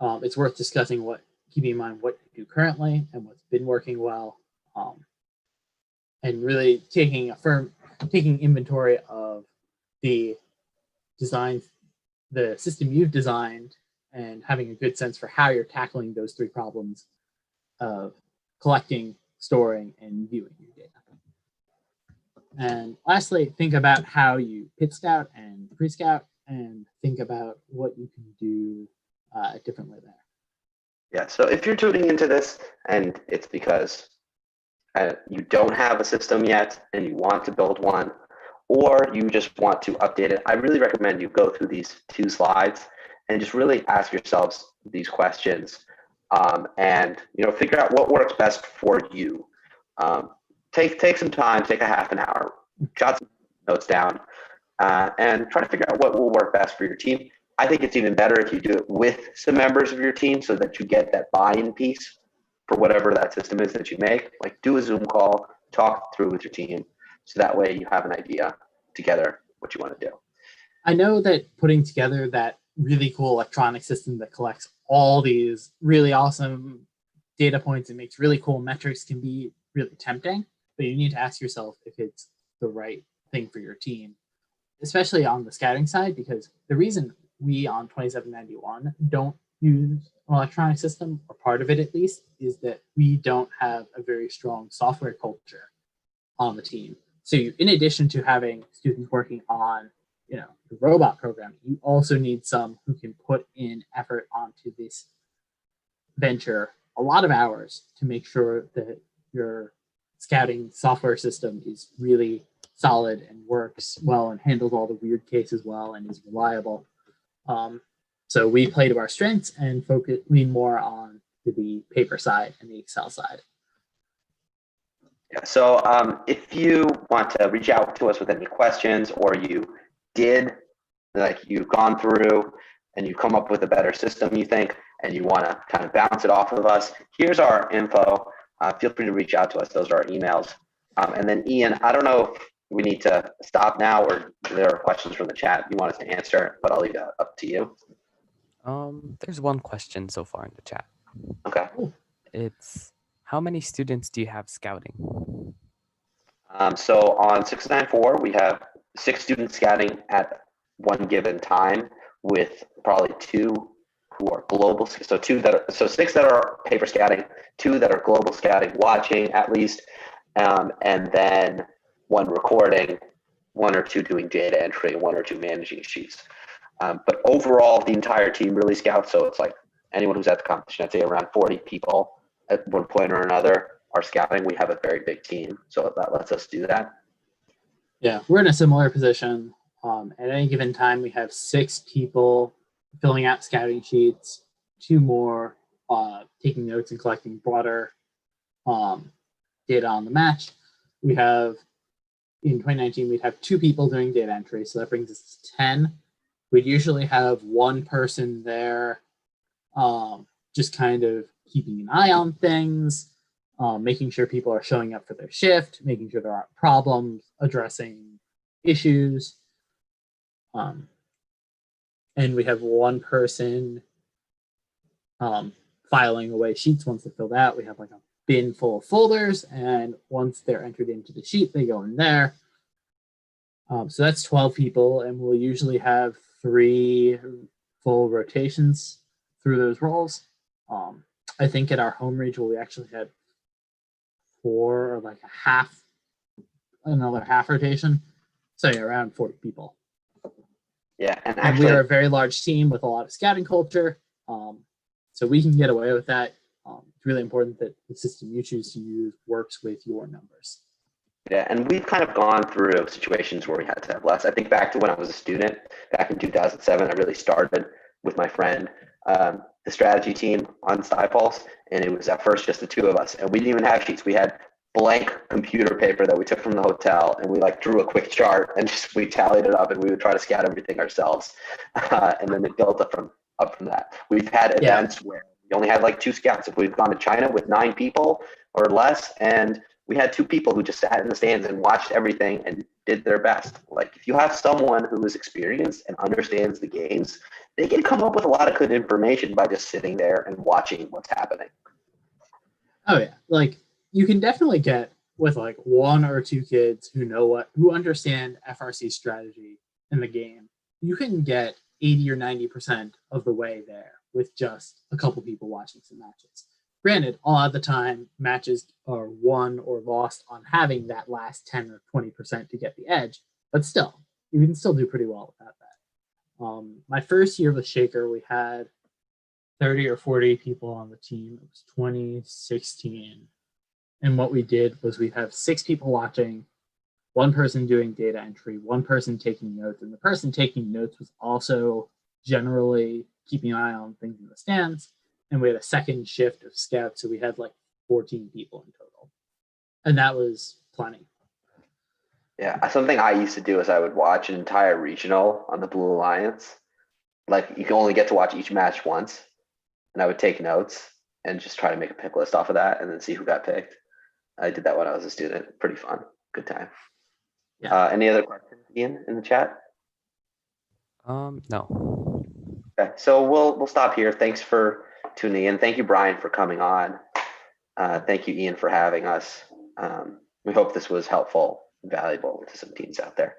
it's worth discussing keeping in mind what you do currently and what's been working well, and really taking inventory of the system you've designed, and having a good sense for how you're tackling those three problems of collecting, storing, and viewing your data. And lastly, think about how you pit scout and pre-scout, and think about what you can do differently there. Yeah, so if you're tuning into this and it's because you don't have a system yet and you want to build one, or you just want to update it, I really recommend you go through these 2 slides and just really ask yourselves these questions, and figure out what works best for you. Take some time, take a half an hour, jot some notes down, and try to figure out what will work best for your team. I think it's even better if you do it with some members of your team so that you get that buy-in piece for whatever that system is that you make. Like, do a Zoom call, talk through with your team, so that way you have an idea together what you want to do. I know that putting together that really cool electronic system that collects all these really awesome data points and makes really cool metrics can be really tempting, but you need to ask yourself if it's the right thing for your team, especially on the scouting side, because the reason we on 2791 don't use an electronic system, or part of it at least, is that we don't have a very strong software culture on the team. So in addition to having students working on the robot program, you also need some who can put in effort onto this venture, a lot of hours, to make sure that your scouting software system is really solid and works well and handles all the weird cases well and is reliable. So we play to our strengths and lean more on the paper side and the Excel side. Yeah, so if you want to reach out to us with any questions, or you've gone through and you come up with a better system you think, and you want to kind of bounce it off of us, here's our info. Feel free to reach out to us. Those are our emails. And then Ian, I don't know if we need to stop now, or there are questions from the chat you want us to answer, but I'll leave it up to you. There's one question so far in the chat. Okay. It's, how many students do you have scouting? So on 694, we have 6 students scouting at one given time, with probably 2 who are global. So 6 that are paper scouting, 2 that are global scouting, watching at least, and then 1 recording, 1 or 2 doing data entry, 1 or 2 managing sheets. But overall, the entire team really scouts. So it's like anyone who's at the competition, I'd say around 40 people at one point or another are scouting. We have a very big team, so that lets us do that. Yeah, we're in a similar position. At any given time, we have 6 people filling out scouting sheets, 2 more taking notes and collecting broader data on the match. We have, in 2019, we'd have 2 people doing data entry, so that brings us to 10. We'd usually have 1 person there just kind of keeping an eye on things, making sure people are showing up for their shift, making sure there aren't problems, addressing issues. And we have 1 person filing away sheets once they're filled out. We have like a bin full of folders, and once they're entered into the sheet, they go in there. So that's 12 people, and we'll usually have 3 full rotations through those roles. I think at our home regional, we actually had 4 or like another half rotation. So yeah, around 40 people. Yeah, and And actually, we are a very large team with a lot of scouting culture. So we can get away with that. It's really important that the system you choose to use works with your numbers. yeah, and we've kind of gone through situations where we had to have less. I think back to when I was a student, back in 2007, I really started with my friend, the strategy team on Stuy Splash, and it was at first just the 2 of us, and we didn't even have sheets. We had blank computer paper that we took from the hotel, and we like drew a quick chart and just we tallied it up, and we would try to scout everything ourselves, and then it built up from that. We've had events where we only had like 2 scouts. If we've gone to China with 9 people or less, and we had 2 people who just sat in the stands and watched everything and did their best. Like if you have someone who is experienced and understands the games, they can come up with a lot of good information by just sitting there and watching what's happening. Oh yeah, like you can definitely get with like 1 or 2 kids who understand FRC strategy in the game. You can get 80 or 90% of the way there with just a couple people watching some matches. Granted, a lot of the time matches are won or lost on having that last 10 or 20% to get the edge, but still, you can still do pretty well without that. My first year with Shaker, we had 30 or 40 people on the team. It was 2016. And what we did was we have 6 people watching, 1 person doing data entry, 1 person taking notes, and the person taking notes was also generally keeping an eye on things in the stands. And we had a second shift of scouts, so we had like 14 people in total. And that was plenty. Yeah, something I used to do is I would watch an entire regional on the Blue Alliance. Like you can only get to watch each match once, and I would take notes and just try to make a pick list off of that and then see who got picked. I did that when I was a student. Pretty fun. Good time. Yeah. Any other questions, Ian, in the chat? No. Okay, so we'll stop here. Thanks for tuning in. Thank you, Brian, for coming on. Thank you, Ian, for having us. We hope this was helpful and valuable to some teams out there.